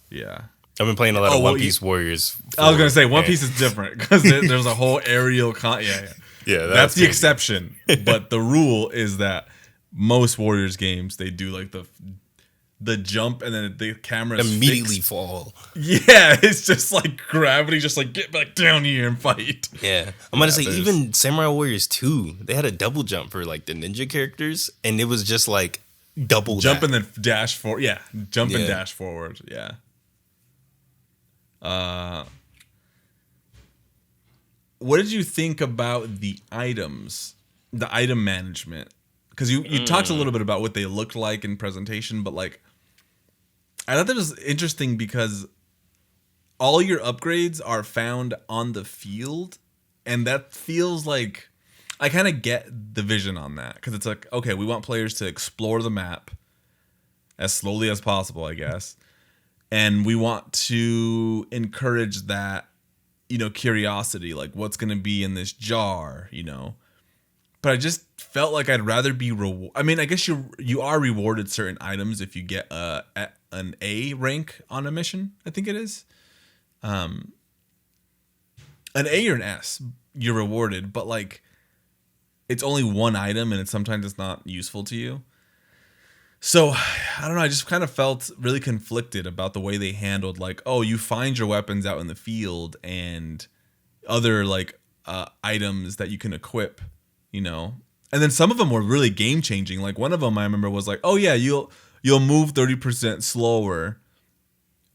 Yeah. I've been playing a lot of One Piece Warriors. I was gonna say One Piece is different because there's a whole aerial. Yeah. That's the exception, but the rule is that most Warriors games they do like the jump and then the camera immediately fall. Yeah, it's just like gravity, just like get back down here and fight. Yeah, I'm gonna say even Samurai Warriors 2, they had a double jump for like the ninja characters, and it was just like double jump and then dash forward. Yeah, jump and dash forward. Yeah. What did you think about the items, the item management? Because you talked a little bit about what they looked like in presentation, but like I thought that was interesting because all your upgrades are found on the field, and that feels like I kind of get the vision on that because it's like, okay, we want players to explore the map as slowly as possible, I guess. And we want to encourage that, you know, curiosity, like what's going to be in this jar, you know. But I just felt like I'd rather be I mean, I guess you are rewarded certain items if you get an A rank on a mission, I think it is. An A or an S, you're rewarded, but like it's only one item and sometimes it's not useful to you. So, I don't know, I just kind of felt really conflicted about the way they handled, like, oh, you find your weapons out in the field and other, like, items that you can equip, you know? And then some of them were really game-changing. Like, one of them I remember was like, oh, yeah, you'll move 30% slower,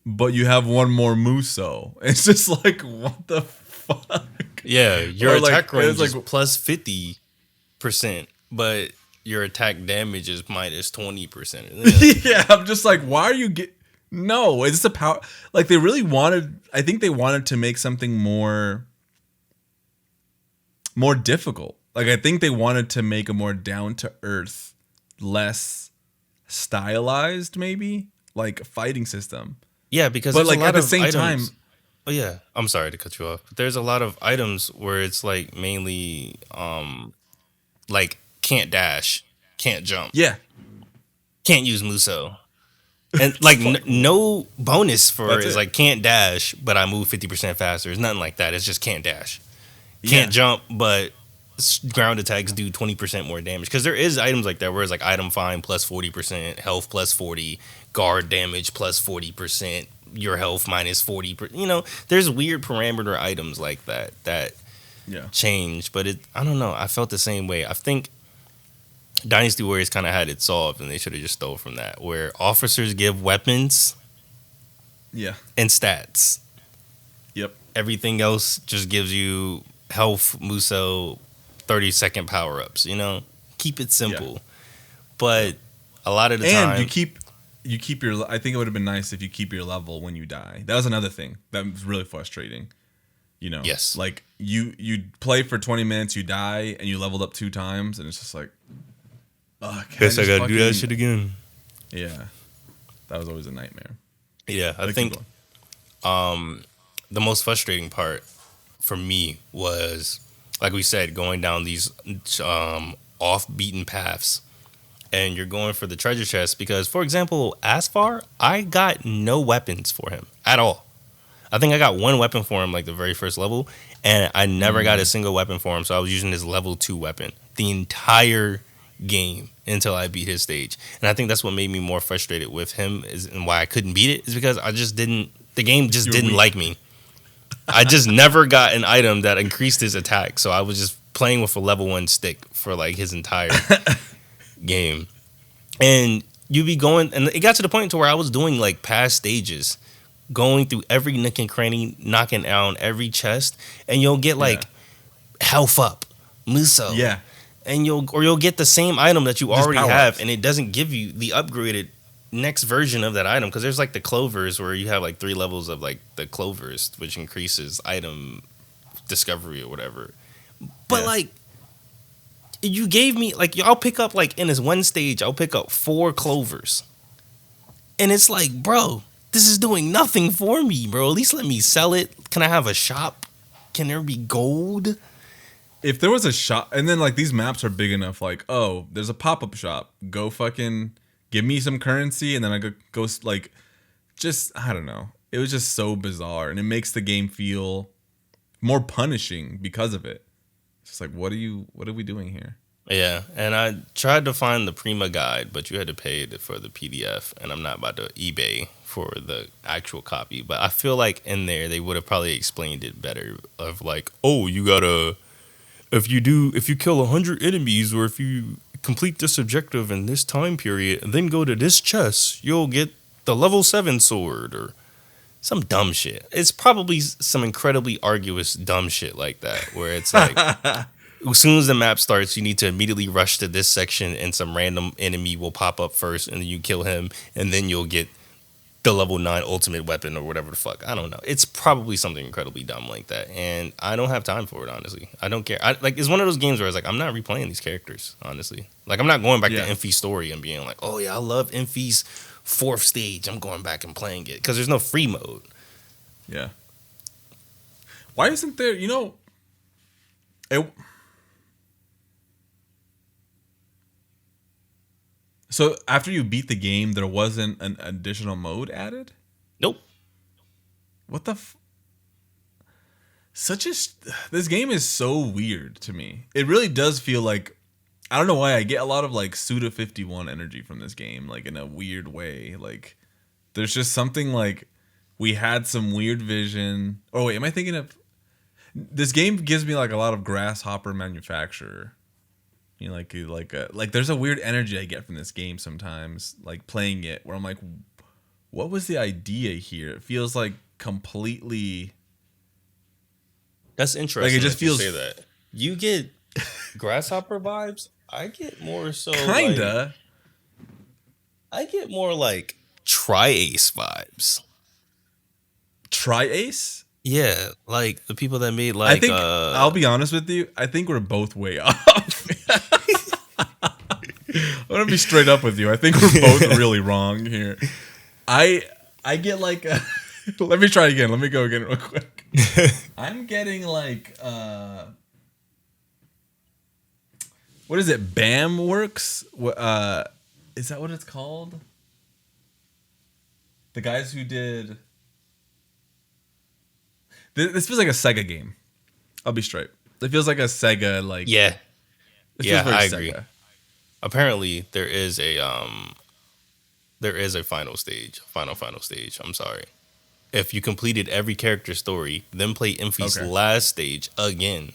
but you have one more musou. It's just like, what the fuck? Yeah, your attack range is like plus 50%, but your attack damage is minus 20%. Yeah, I'm just like, why are you No, it's a power. Like they really wanted. I think they wanted to make something more difficult. Like I think they wanted to make a more down to earth, less stylized, maybe like fighting system. Yeah, because but like at the same time. Oh yeah, I'm sorry to cut you off. But there's a lot of items where it's like mainly like can't dash, can't jump, Yeah, can't use musou, and like no bonus for it is like can't dash, but I move 50% faster. It's nothing like that. It's just can't dash, can't jump, but ground attacks do 20% more damage. Because there is items like that where it's like item find plus 40%, health plus 40, guard damage plus 40%. Your health minus 40%. You know, there's weird parameter items like that change, but I don't know. I felt the same way. I think Dynasty Warriors kind of had it solved, and they should have just stole from that, where officers give weapons, and stats. Yep. Everything else just gives you health, musou, 30-second power ups. You know, keep it simple. But a lot of the time, you keep your. I think it would have been nice if you keep your level when you die. That was another thing that was really frustrating. You know, yes, like you play for 20 minutes, you die, and you leveled up 2 times, and it's just like, guess I gotta do that shit again. Yeah, that was always a nightmare. Yeah, I think the most frustrating part for me was, like we said, going down these off beaten paths. And you're going for the treasure chest because, for example, Asfar, I got no weapons for him at all. I think I got 1 weapon for him like the very first level, and I never got a single weapon for him, so I was using his level 2 weapon the entire game until I beat his stage. And I think that's what made me more frustrated with him and why I couldn't beat it is because the game just didn't like me. I just never got an item that increased his attack, so I was just playing with a level 1 stick for like his entire game. And you be going, and it got to the point to where I was doing like past stages, going through every nook and cranny, knocking down every chest, and you'll get like health up, musou, and you'll get the same item that you already have, and it doesn't give you the upgraded next version of that item because there's like the clovers where you have like 3 levels of like the clovers, which increases item discovery or whatever, but like. You gave me, like, I'll pick up, like, in this one stage, I'll pick up 4 clovers. And it's like, bro, this is doing nothing for me, bro. At least let me sell it. Can I have a shop? Can there be gold? If there was a shop, and then, like, these maps are big enough, like, oh, there's a pop-up shop. Go fucking give me some currency, and then I go like, just, I don't know. It was just so bizarre, and it makes the game feel more punishing because of it. It's like, what are we doing here? Yeah, and I tried to find the Prima guide, but you had to pay for the PDF, and I'm not about to eBay for the actual copy. But I feel like in there they would have probably explained it better. Of like, oh, you gotta if you kill 100 enemies, or if you complete this objective in this time period, and then go to this chest, you'll get the level 7 sword or some dumb shit. It's probably some incredibly arduous dumb shit like that, where it's like, as soon as the map starts, you need to immediately rush to this section, and some random enemy will pop up first, and then you kill him, and then you'll get the level 9 ultimate weapon or whatever the fuck. I don't know. It's probably something incredibly dumb like that, and I don't have time for it, honestly. I don't care. It's one of those games where it's like, I'm not replaying these characters, honestly. Like, I'm not going back to Enfy's story and being like, oh yeah, I love Enfy's 4th stage. I'm going back and playing it, because there's no free mode. Yeah. Why isn't there, So after you beat the game, there wasn't an additional mode added? Nope. What the this game is so weird to me. It really does feel like, I don't know why, I get a lot of like Suda 51 energy from this game, like in a weird way. Like, there's just something like, we had some weird vision. Oh wait, am I thinking of, this game gives me like a lot of Grasshopper Manufacturer. Like there's a weird energy I get from this game sometimes, like playing it, where I'm like, what was the idea here? It feels like completely. That's interesting. Like, it just feels. You say that. You get Grasshopper vibes. I get more so. Kinda. I get more like Tri-Ace vibes. Tri-Ace? Yeah, like the people that made like. I think I'll be honest with you. I think we're both way off. We're gonna be straight up with you. I think we're both really wrong here. I get like let me try again. Let me go again real quick. I'm getting like what is it? BAM Works? Is that what it's called? The guys who did this feels like a Sega game. I'll be straight. It feels like a Sega yeah. I agree. Sega. Apparently there is a final stage. I'm sorry. If you completed every character story, then play Infy's last stage again,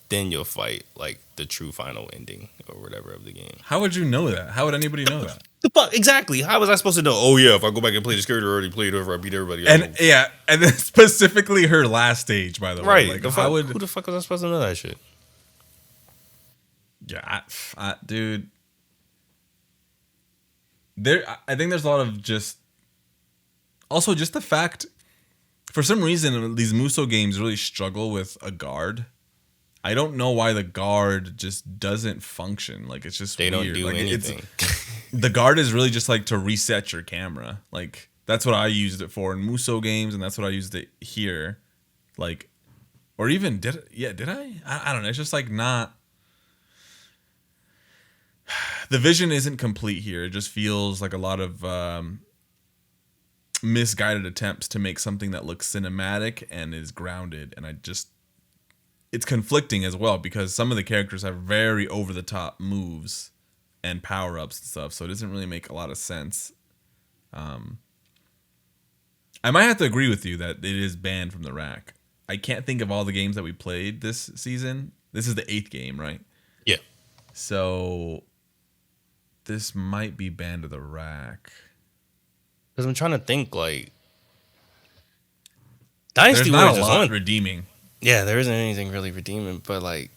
then you'll fight like the true final ending or whatever of the game. How would you know that? How would anybody know that? The fuck exactly? How was I supposed to know? Oh yeah, if I go back and play this character I already played over, I beat everybody. And and then specifically her last stage, by the way. Right. Like, who the fuck was I supposed to know that shit? Yeah, dude. I think there's a lot of just the fact. For some reason, these musou games really struggle with a guard. I don't know why the guard just doesn't function. Like it's just they weird. Don't do like, anything. The guard is really just like to reset your camera. Like that's what I used it for in musou games, and that's what I used it here. Like, or even did I? I don't know. It's just like not. The vision isn't complete here. It just feels like a lot of misguided attempts to make something that looks cinematic and is grounded. And it's conflicting as well because some of the characters have very over the top moves and power ups and stuff. So it doesn't really make a lot of sense. I might have to agree with you that it is banned from the rack. I can't think of all the games that we played this season. This is the 8th game, right? Yeah. So this might be banned to the rack. Because I'm trying to think, like Dynasty There's not Warriors a lot is redeeming. Yeah, there isn't anything really redeeming, but like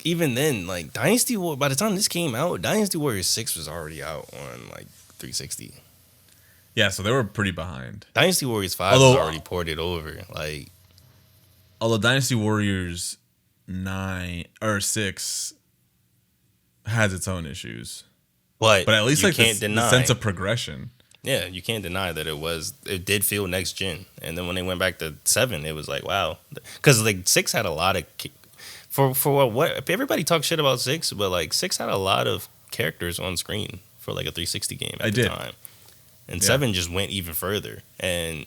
even then, like Dynasty War. By the time this came out, Dynasty Warriors 6 was already out on like 360. Yeah, so they were pretty behind. Dynasty Warriors 5 was already ported over. Like, although Dynasty Warriors 9 or 6 has its own issues. But at least you like can't the deny sense of progression. Yeah, you can't deny that it did feel next gen. And then when they went back to 7, it was like, wow. Because like 6 had a lot of for what everybody talks shit about 6, but like 6 had a lot of characters on screen for like a 360 game at the time. And 7 just went even further. And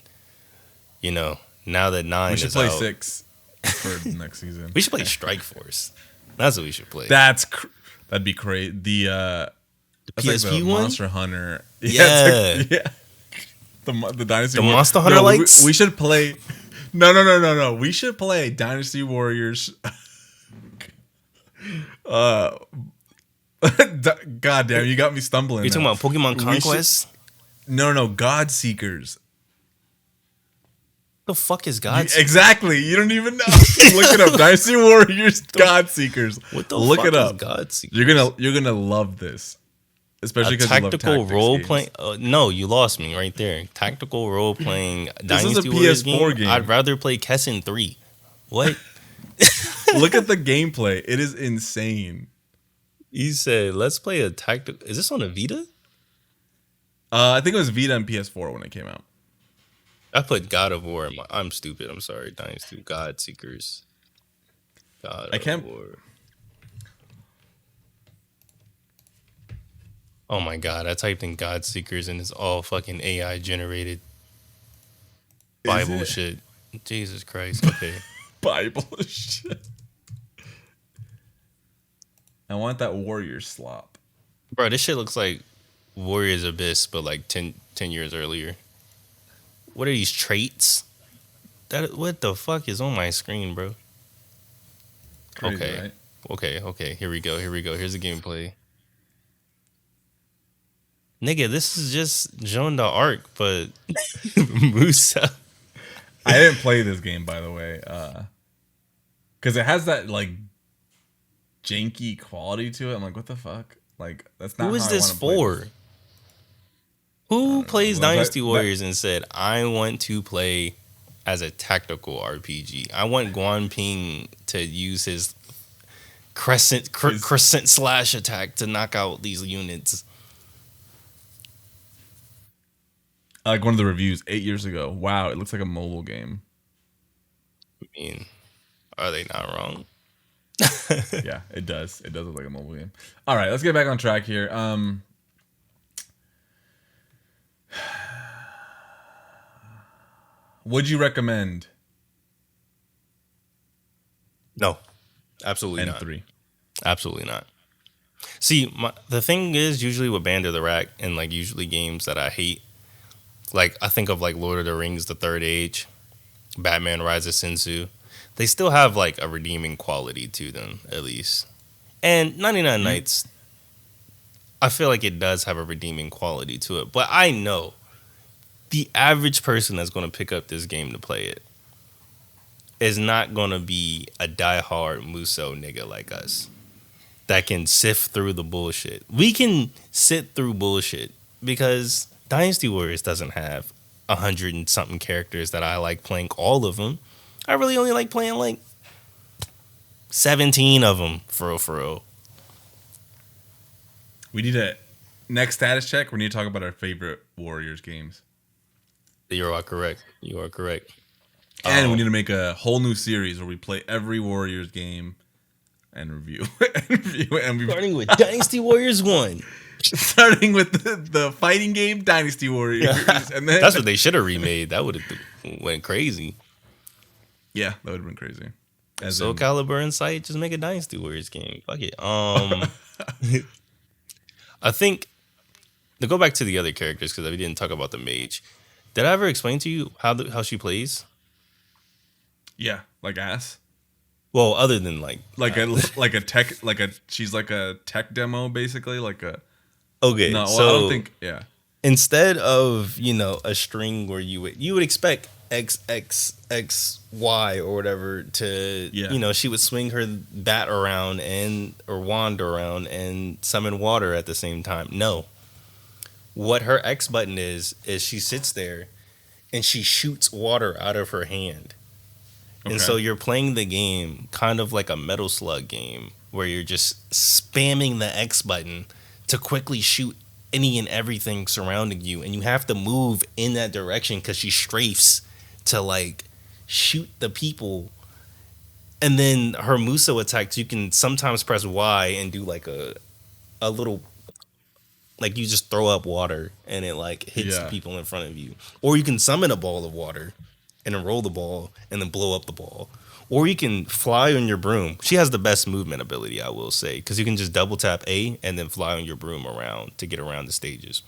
you know, now that 9 is out, we should play 6 for the next season. We should play Strike Force. That's what we should play. That'd be great. The PSP like one? Monster Hunter. Yeah. The Dynasty Monster Hunter lights? We should play. No. We should play Dynasty Warriors. God damn, you got me stumbling. You're talking about Pokemon Conquest? No, God Seekers. The fuck is God Seekers? Exactly. You don't even know. Look it up. Dynasty Warriors God Seekers. What the Look fuck it up. is God Seekers? You're gonna love this. Especially because tactical role playing. No, you lost me right there. Tactical role playing Dynasty Warriors game. I'd rather play Kessen 3. What? Look at the gameplay. It is insane. You said, let's play a tactical. Is this on a Vita? I think it was Vita and PS4 when it came out. I put God of War. I'm stupid. I'm sorry. Dynasty God Seekers. God of War. Oh my God. I typed in God Seekers and it's all fucking AI generated Bible shit. Jesus Christ. Okay. Bible shit. I want that warrior slop. Bro, this shit looks like Warriors Abyss, but like 10 years earlier. What are these traits? What the fuck is on my screen, bro? Crazy, okay. Right? Okay. Here we go. Here's the gameplay. Nigga, this is just Joan d'Arc, but Musa. I didn't play this game, by the way, because it has that like janky quality to it. I'm like, what the fuck? Like, that's not. Who is this for? Who plays Dynasty Warriors and said, I want to play as a tactical RPG? I want Guan Ping to use his crescent slash attack to knock out these units. Like one of the reviews 8 years ago. Wow, it looks like a mobile game. I mean, are they not wrong? Yeah, it does. It does look like a mobile game. All right, let's get back on track here. Would you recommend? No, absolutely and not. 3. Absolutely not. See, the thing is, usually with Band of the Rack and like usually games that I hate, like I think of like Lord of the Rings, The Third Age, Batman Rise of Sensu, they still have like a redeeming quality to them at least. And 99 Nights, I feel like it does have a redeeming quality to it. But I know the average person that's going to pick up this game to play it is not going to be a diehard musou nigga like us that can sift through the bullshit. We can sit through bullshit because Dynasty Warriors doesn't have 100 and something characters that I like playing all of them. I really only like playing like 17 of them for real. We need a next status check. We need to talk about our favorite Warriors games. You are correct. And we need to make a whole new series where we play every Warriors game and review. Starting with Dynasty Warriors 1. Starting with the fighting game Dynasty Warriors. And then that's what they should have remade. That would have went crazy. Yeah, that would have been crazy. Soul Calibur and Sight, just make a Dynasty Warriors game. Fuck it. I think to go back to the other characters because we didn't talk about the mage. Did I ever explain to you how she plays? Yeah, like ass. Well, other than she's like a tech demo basically, like a. Okay, no, so I don't think. Yeah. Instead of a string where you would expect X X X Y or whatever to she would swing her bat around or wand around and summon water at the same time. No. What her X button is she sits there and she shoots water out of her hand. Okay. And so you're playing the game kind of like a Metal Slug game where you're just spamming the X button to quickly shoot any and everything surrounding you. And you have to move in that direction because she strafes to like shoot the people. And then her Musou attacks, you can sometimes press Y and do like a little, like you just throw up water and it like hits the people in front of you. Or you can summon a ball of water and then roll the ball and then blow up the ball. Or you can fly on your broom. She has the best movement ability, I will say, because you can just double tap A and then fly on your broom around to get around the stages.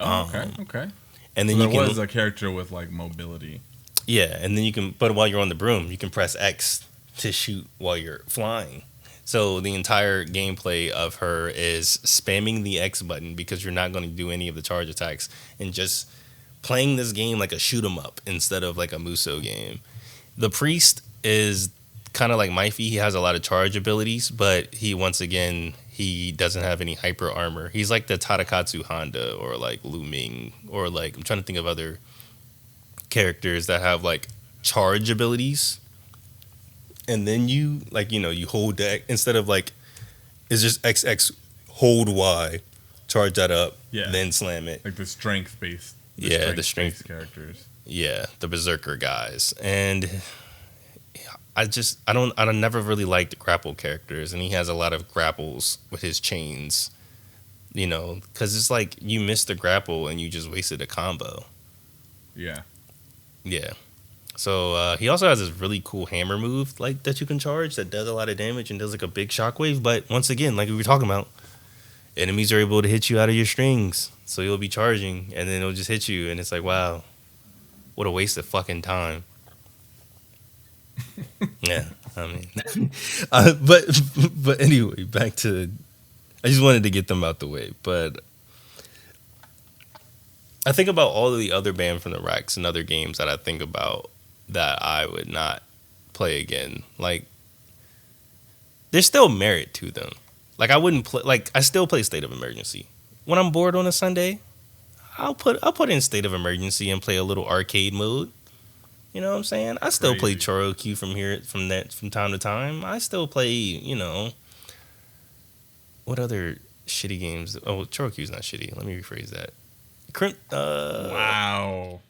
Oh, okay. And then so there was a character with like mobility. Yeah, and then you can, but while you're on the broom, you can press X to shoot while you're flying. So the entire gameplay of her is spamming the X button because you're not going to do any of the charge attacks and just playing this game like a shoot 'em up instead of like a Musou game. The priest is kind of like Myphy. He has a lot of charge abilities, but he doesn't have any hyper armor. He's like the Tadakatsu Honda or like Lu Ming or like I'm trying to think of other characters that have like charge abilities. And then you hold that instead of like it's just XX hold Y, charge that up, then slam it. Like the strength based. The strength characters. Yeah, the berserker guys. And I don't never really liked grapple characters, and he has a lot of grapples with his chains. Because it's like you missed the grapple and you just wasted a combo. Yeah. Yeah. So he also has this really cool hammer move like that you can charge that does a lot of damage and does like a big shockwave. But once again, like we were talking about, enemies are able to hit you out of your strings. So you'll be charging and then it'll just hit you. And it's like, wow, what a waste of fucking time. Yeah, I mean. But anyway, back to... I just wanted to get them out the way. But I think about all of the other Banned from the Racks and other games that I think about that I would not play again. Like, there's still merit to them. Like, I wouldn't play... Like, I still play State of Emergency. When I'm bored on a Sunday, I'll put in State of Emergency and play a little arcade mode. You know what I'm saying? I still play Chorokyu from time to time. I still play, what other shitty games? Oh, Chorokyu's not shitty. Let me rephrase that. Wow.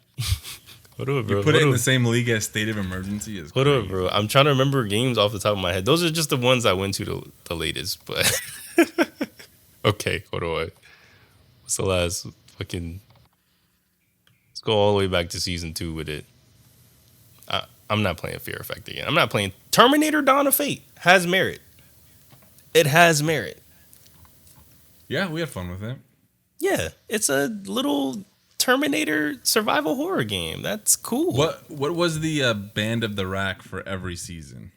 Hold on, bro. You put it in the same league as State of Emergency is Hold on, bro. I'm trying to remember games off the top of my head. Those are just the ones I went to the latest. But okay, hold on. What's the last fucking? Let's go all the way back to season 2 with it. I'm not playing Fear Effect again. I'm not playing Terminator Dawn of Fate. Has merit. It has merit. Yeah, we had fun with it. Yeah, it's a little Terminator survival horror game. That's cool. What was the band of the rack for every season?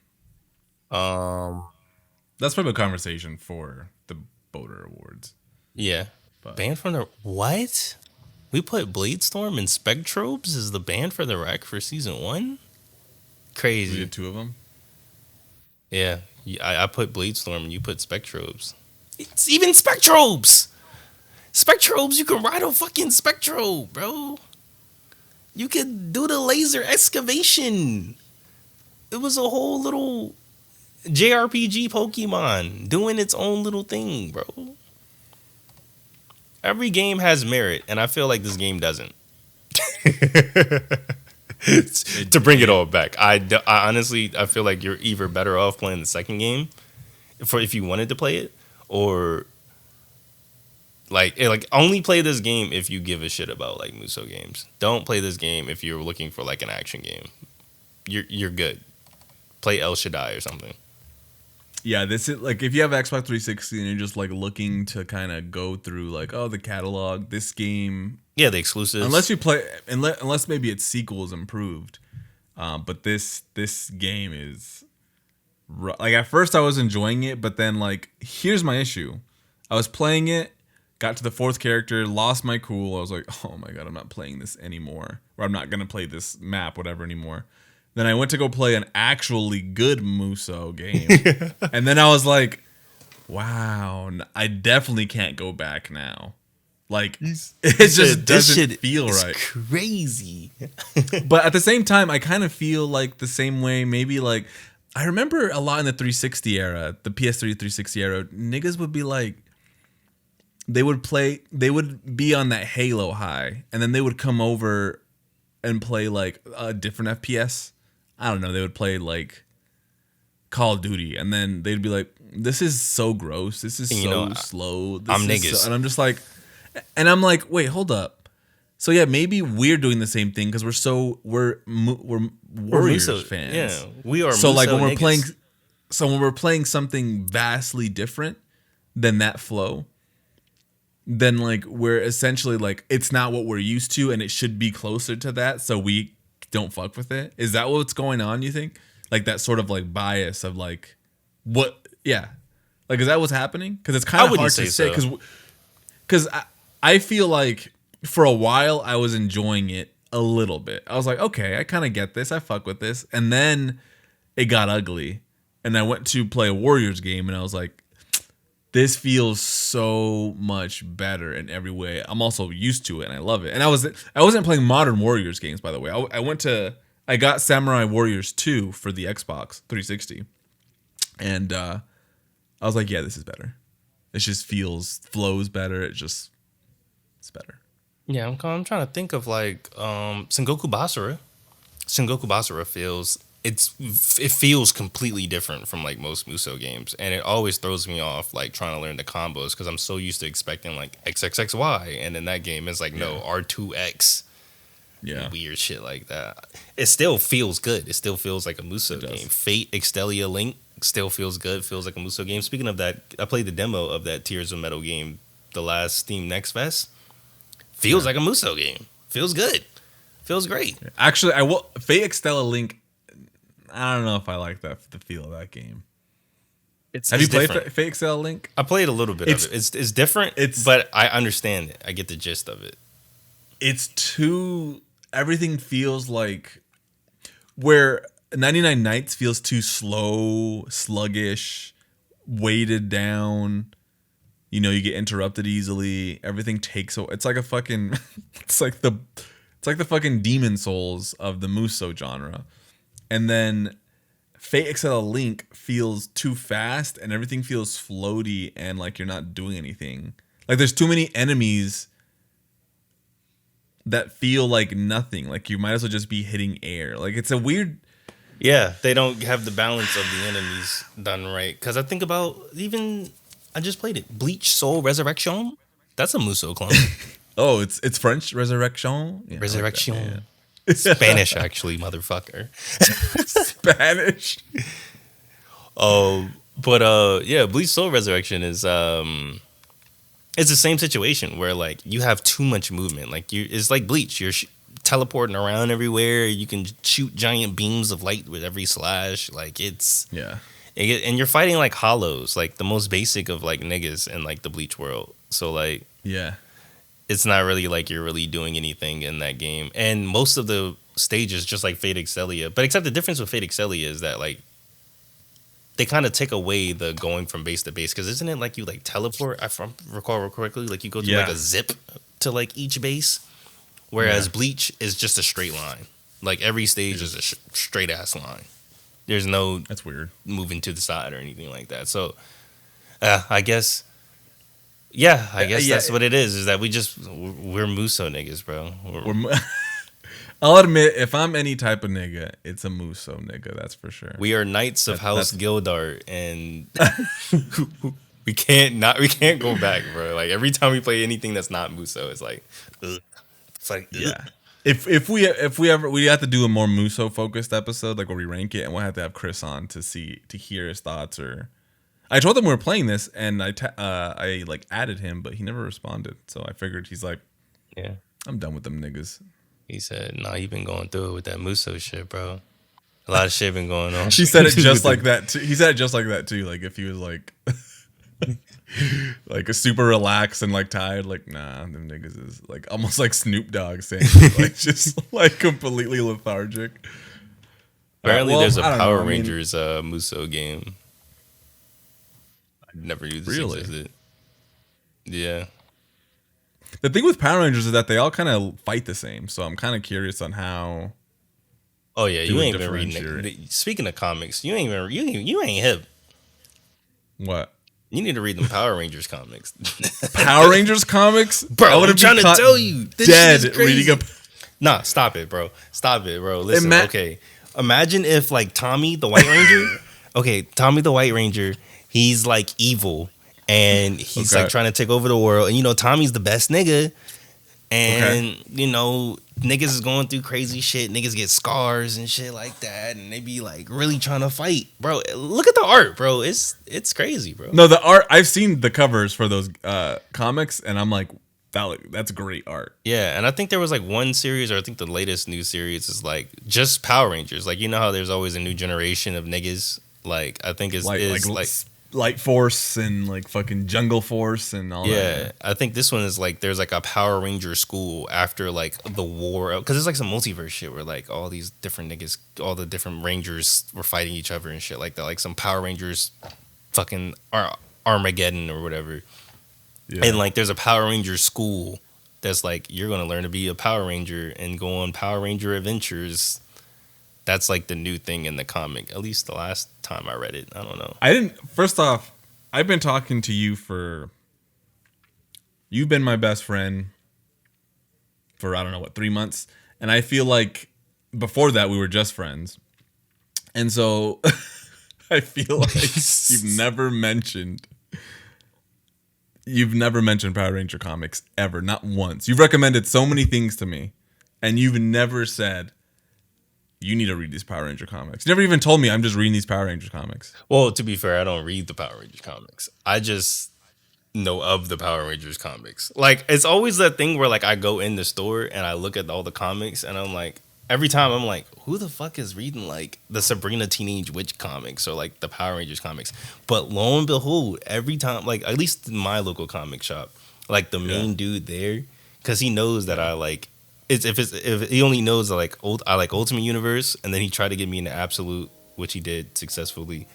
That's probably a conversation for the Boater Awards. Yeah. But band from the what? We put Bladestorm and Spectrobes as the band for the rack for season 1? Crazy. We did 2 of them? Yeah. I put Bladestorm and you put Spectrobes. It's even Spectrobes! Spectrobes, you can ride a fucking Spectrobe, bro. You could do the laser excavation. It was a whole little JRPG Pokemon doing its own little thing, bro. Every game has merit, and I feel like this game doesn't. To bring it all back, I honestly feel like you're either better off playing the second game, if you wanted to play it, or like only play this game if you give a shit about like Musou games. Don't play this game if you're looking for like an action game. You're good. Play El Shaddai or something. Yeah, this is like if you have Xbox 360 and you're just like looking to kind of go through like the catalog, this game. Yeah, the exclusives. Unless maybe its sequel is improved, but this game is like at first I was enjoying it, but then like here's my issue: I was playing it, got to the 4th character, lost my cool. I was like, oh my god, I'm not playing this anymore, or I'm not gonna play this map, whatever anymore. Then I went to go play an actually good Musou game, and then I was like, wow, I definitely can't go back now. Like it just doesn't feel right. Crazy. But at the same time, I kind of feel like the same way. Maybe like I remember a lot in the 360 era, the PS3 360 era. Niggas would be like, they would be on that Halo high, and then they would come over and play like a different FPS. I don't know. They would play like Call of Duty, and then they'd be like, "This is so gross. This is so slow." I'm niggas, and I'm just like. And I'm like, wait, hold up. So yeah, maybe we're doing the same thing because we're Warriors Musou fans. Yeah, we are. So Musou like when we're niggas. when we're playing something vastly different than that flow, then like we're essentially like it's not what we're used to, and it should be closer to that. So we don't fuck with it. Is that what's going on? You think like that sort of like bias of like what? Yeah, like is that what's happening? Because it's kind of hard to say because. I feel like for a while I was enjoying it a little bit. I was like, okay, I kind of get this. I fuck with this. And then it got ugly. And I went to play a Warriors game and I was like, this feels so much better in every way. I'm also used to it and I love it. And I wasn't playing modern Warriors games, by the way. I got Samurai Warriors 2 for the Xbox 360. And I was like, yeah, this is better. It just flows better. It's better. Yeah, I'm trying to think of like Sengoku Basara. Sengoku Basara feels completely different from like most Musou games, and it always throws me off like trying to learn the combos because I'm so used to expecting like XXXY, and in that game it's like no R2X. Yeah, weird shit like that. It still feels good. It still feels like a Musou game. Fate Extelia Link still feels good. Feels like a Musou game. Speaking of that, I played the demo of that Tears of Metal game, the last Steam Next Fest. Feels like a Musou game. Feels good. Feels great. Actually, Fate Extella Link. I don't know if I like the feel of that game. Have you played Fate Extella Link? I played a little bit of it. It's different. But I understand it. I get the gist of it. It's too. Everything feels like where 99 Nights feels too slow, sluggish, weighted down. You know, you get interrupted easily. Everything takes. It's like a fucking. It's like the fucking Demon Souls of the Musou genre, and then Fate Extella Link feels too fast, and everything feels floaty, and like you're not doing anything. Like there's too many enemies that feel like nothing. Like you might as well just be hitting air. Like it's a weird. Yeah, they don't have the balance of the enemies done right. Because I think about I just played it. Bleach Soul Resurrection. That's a musou clone. Oh, it's French Resurrection. Yeah, Resurrection. like that, yeah. Spanish, actually, motherfucker. Spanish. Oh, but yeah, Bleach Soul Resurrection is it's the same situation where like you have too much movement. Like it's like Bleach. You're teleporting around everywhere. You can shoot giant beams of light with every slash. Like and you're fighting like hollows, like the most basic of like niggas in like the Bleach world. So like it's not really like you're really doing anything in that game. And most of the stages, just like Fate Excelia, but except the difference with Fate Excelia is that like they kind of take away the going from base to base, because isn't it like you like teleport? If I recall correctly, like you go through like a zip to like each base, whereas Bleach is just a straight line. Like every stage is a straight ass line. There's no that's weird moving to the side or anything like that. So I guess. Yeah, I guess that's what it is. Is that we're musou niggas, bro. I'll admit, if I'm any type of nigga, it's a musou nigga. That's for sure. We are Knights of House Gildart, and we can't go back, bro. Like every time we play anything that's not musou, it's like, ugh. It's like, ugh. If we have to do a more musou focused episode, like where we rank it, and we'll have to have Chris on to hear his thoughts. Or I told him we were playing this, and I like added him, but he never responded. So I figured he's like, yeah, I'm done with them niggas. He said, "Nah, you been going through it with that musou shit, bro. A lot of shit been going on." She said it just like that too. He said it just like that too. Like if he was like, like a super relaxed and like tired, like nah, them niggas is like almost like Snoop Dogg saying, like just like completely lethargic. Apparently, there's a Power Rangers musou game. I never knew this existed. Yeah. The thing with Power Rangers is that they all kind of fight the same, so I'm kind of curious on how. Oh yeah, you ain't been reading. Speaking of comics, you ain't hip. What? You need to read them Power Rangers comics. Power Rangers comics, bro. I'm trying to tell you, this dead shit is crazy. reading a. Nah, stop it, bro. Listen, okay. Imagine if like Tommy the White Ranger. Okay, Tommy the White Ranger. He's like evil. And he's like trying to take over the world. And, you know, Tommy's the best nigga. And, you know, niggas is going through crazy shit. Niggas get scars and shit like that. And they be like really trying to fight. Bro, look at the art, bro. It's crazy, bro. No, the art, I've seen the covers for those comics. And I'm like, that's great art. Yeah. And I think there was like one series, or I think the latest new series is like just Power Rangers. Like, you know how there's always a new generation of niggas? Like, I think it's like Light Force and like fucking Jungle Force and all that. Yeah, I think this one is like there's like a Power Ranger school after like the war, because it's like some multiverse shit where like all these different niggas, all the different Rangers were fighting each other and shit like that. Like some Power Rangers fucking Armageddon or whatever. Yeah. And like there's a Power Ranger school that's like you're gonna learn to be a Power Ranger and go on Power Ranger adventures. That's like the new thing in the comic. At least the last time I read it. I don't know. First off, I've been talking to you you've been my best friend for, I don't know, 3 months. And I feel like before that we were just friends. And so I feel like you've never mentioned Power Ranger comics ever. Not once. You've recommended so many things to me. And you've never said, you need to read these Power Ranger comics. You never even told me I'm just reading these Power Ranger comics. Well, to be fair, I don't read the Power Rangers comics. I just know of the Power Rangers comics. Like, it's always that thing where, like, I go in the store and I look at all the comics and I'm like, every time I'm like, who the fuck is reading, like, the Sabrina Teenage Witch comics or, like, the Power Rangers comics? But lo and behold, every time, like, at least in my local comic shop, like, the main dude there, because he knows that I, like, if he only knows I like Ultimate Universe, and then he tried to get me into Absolute, which he did successfully.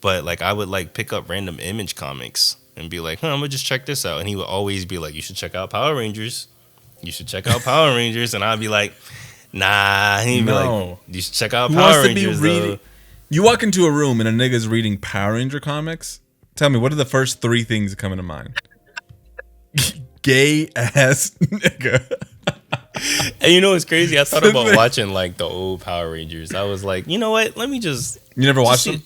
But like I would like pick up random Image comics and be like, I'm gonna just check this out, and he would always be like, you should check out Power Rangers. You should check out Power Rangers, and I'd be like, nah. And he'd be like, you should check out Power Rangers. Though. You walk into a room and a nigga's reading Power Ranger comics. Tell me, what are the first 3 things that come into mind? Gay ass nigga. And you know what's crazy? I thought about watching like the old Power Rangers. I was like, you know what? Let me just. You never watched them?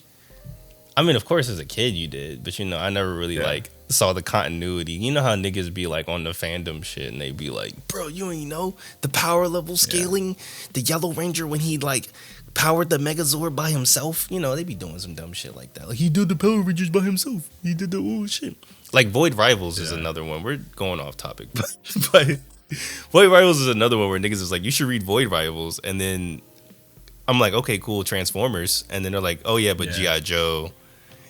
I mean, of course, as a kid you did, but I never really like saw the continuity. You know how niggas be like on the fandom shit, and they be like, "Bro, you ain't know the power level scaling, the Yellow Ranger when he like powered the Megazord by himself." They be doing some dumb shit like that. Like he did the Power Rangers by himself. He did the old shit. Like Void Rivals is another one. We're going off topic, but Void Rivals is another one where niggas is like, you should read Void Rivals, and then I'm like, okay, cool, Transformers, and then they're like, oh yeah, but G.I. Joe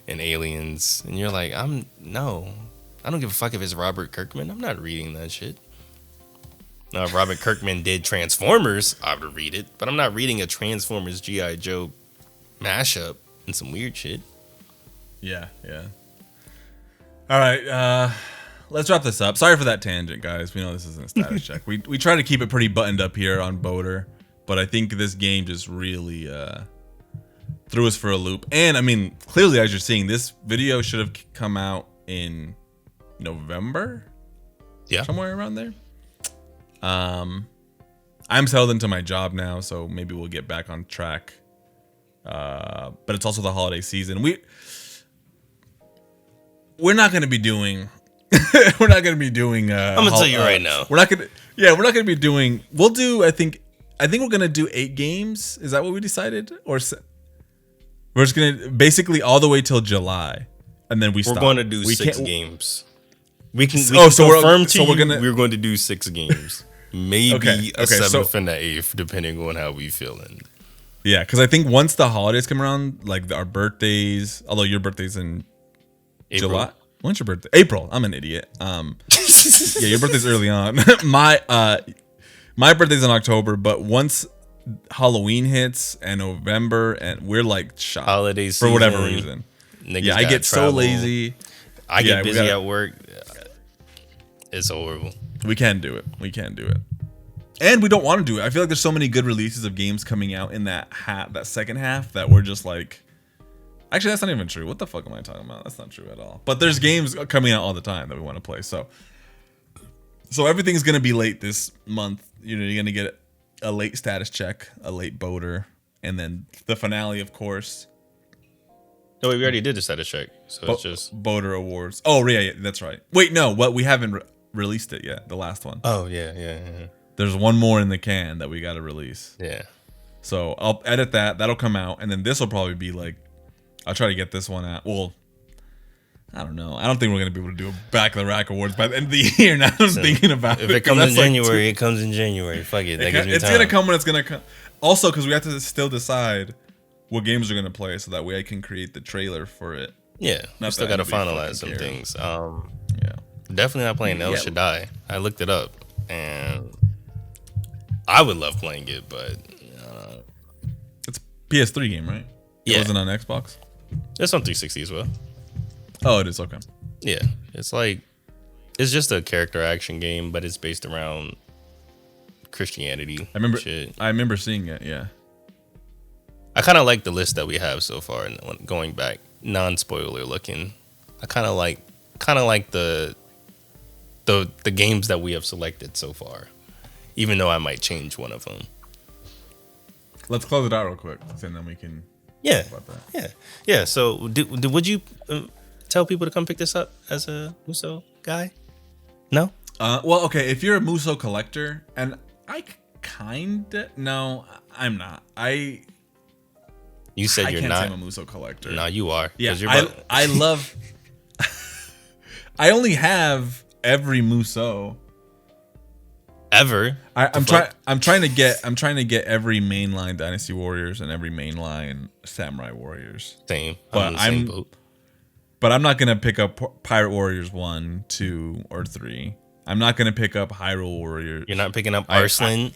and Aliens, and you're like, I don't give a fuck if it's Robert Kirkman. I'm not reading that shit. Now, if Robert Kirkman did Transformers, I would read it, but I'm not reading a Transformers G.I. Joe mashup and some weird shit. Yeah. All right, let's wrap this up. Sorry for that tangent, guys. We know this isn't a status check. We try to keep it pretty buttoned up here on Boater, but I think this game just really threw us for a loop. And I mean, clearly, as you're seeing, this video should have come out in November, somewhere around there. I'm settled into my job now, so maybe we'll get back on track. But it's also the holiday season. We're not going to be doing. We're not going to be doing. I'm gonna tell you right now. We're not going to. Yeah, we're not going to be doing. We'll do. I think we're going to do 8 games. Is that what we decided? Or we're just going to basically all the way till July, and then we're going to do 6 games. We're going to do 6 games. Maybe a 7th and an 8th, depending on how we feeling. Yeah, because I think once the holidays come around, like our birthdays, although your birthday's in April. July. When's your birthday? April. I'm an idiot. Yeah, your birthday's early on. My birthday's in October, but once Halloween hits and November, and we're like shot holiday season, for whatever reason. I get so lazy. I get busy at work. It's horrible. We can't do it. And we don't want to do it. I feel like there's so many good releases of games coming out in that second half that we're just like. Actually, that's not even true. What the fuck am I talking about? That's not true at all. But there's games coming out all the time that we want to play. So everything's gonna be late this month. You're gonna get a late status check, a late boater, and then the finale, of course. No, we already did the status check, so it's just boater awards. Oh yeah, that's right. Wait, no, we haven't released it yet. The last one. Oh yeah. There's one more in the can that we got to release. Yeah. So I'll edit that. That'll come out, and then this will probably be like. I'll try to get this one out. Well, I don't know. I don't think we're going to be able to do a back of the rack awards by the end of the year. Now I'm thinking about it. If it comes in January, it comes in January. Fuck it. It's going to come when it's going to come. Also, because we have to still decide what games we're going to play so that way I can create the trailer for it. Yeah. We still got to finalize some things. Yeah. Definitely not playing El Shaddai. I looked it up, and I would love playing it, but... It's a PS3 game, right? Yeah. It wasn't on Xbox? It's on 360 as well. Oh, it is? Okay. Yeah. It's just a character action game, but it's based around Christianity. I remember seeing it, yeah. I kind of like the list that we have so far, and going back, non-spoiler looking. I kind of like the games that we have selected so far, even though I might change one of them. Let's close it out real quick, and then we can... Yeah, yeah. So, would you tell people to come pick this up as a musou guy? No. Well, okay. If you're a musou collector, and I'm not. You said you're not. I can't say I'm a musou collector. No, you are. Yeah, I love. I only have every musou. Ever. I'm trying to get every mainline Dynasty Warriors and every mainline Samurai Warriors. Same. But I'm not gonna pick up Pirate Warriors 1, 2, or 3. I'm not gonna pick up Hyrule Warriors. You're not picking up Arslan.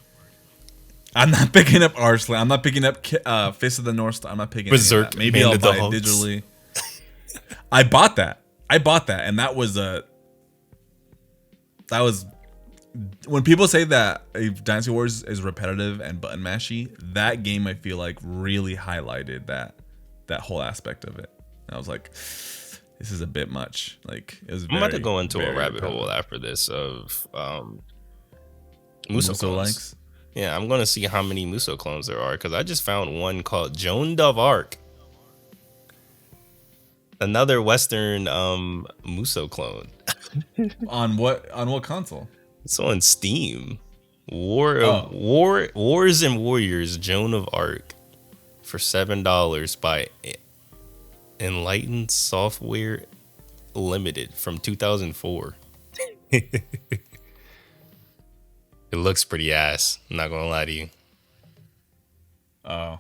I'm not picking up Arslan. I'm not picking up Fist of the North Star. I'm not picking Berserk. Maybe I'll buy it digitally. I bought that, and that was when people say that Dynasty Warriors is repetitive and button mashy, that game I feel like really highlighted that whole aspect of it. And I was like, this is a bit much. Like, it was. I'm about to go into a rabbit hole after this of Musou clones. likes. Yeah, I'm gonna see how many Musou clones there are because I just found one called Joan of Arc. Another Western Musou clone. On what console? It's on Steam. Wars and Warriors, Joan of Arc, for $7 by Enlightened Software Limited from 2004. It looks pretty ass. I'm not gonna lie to you. Oh.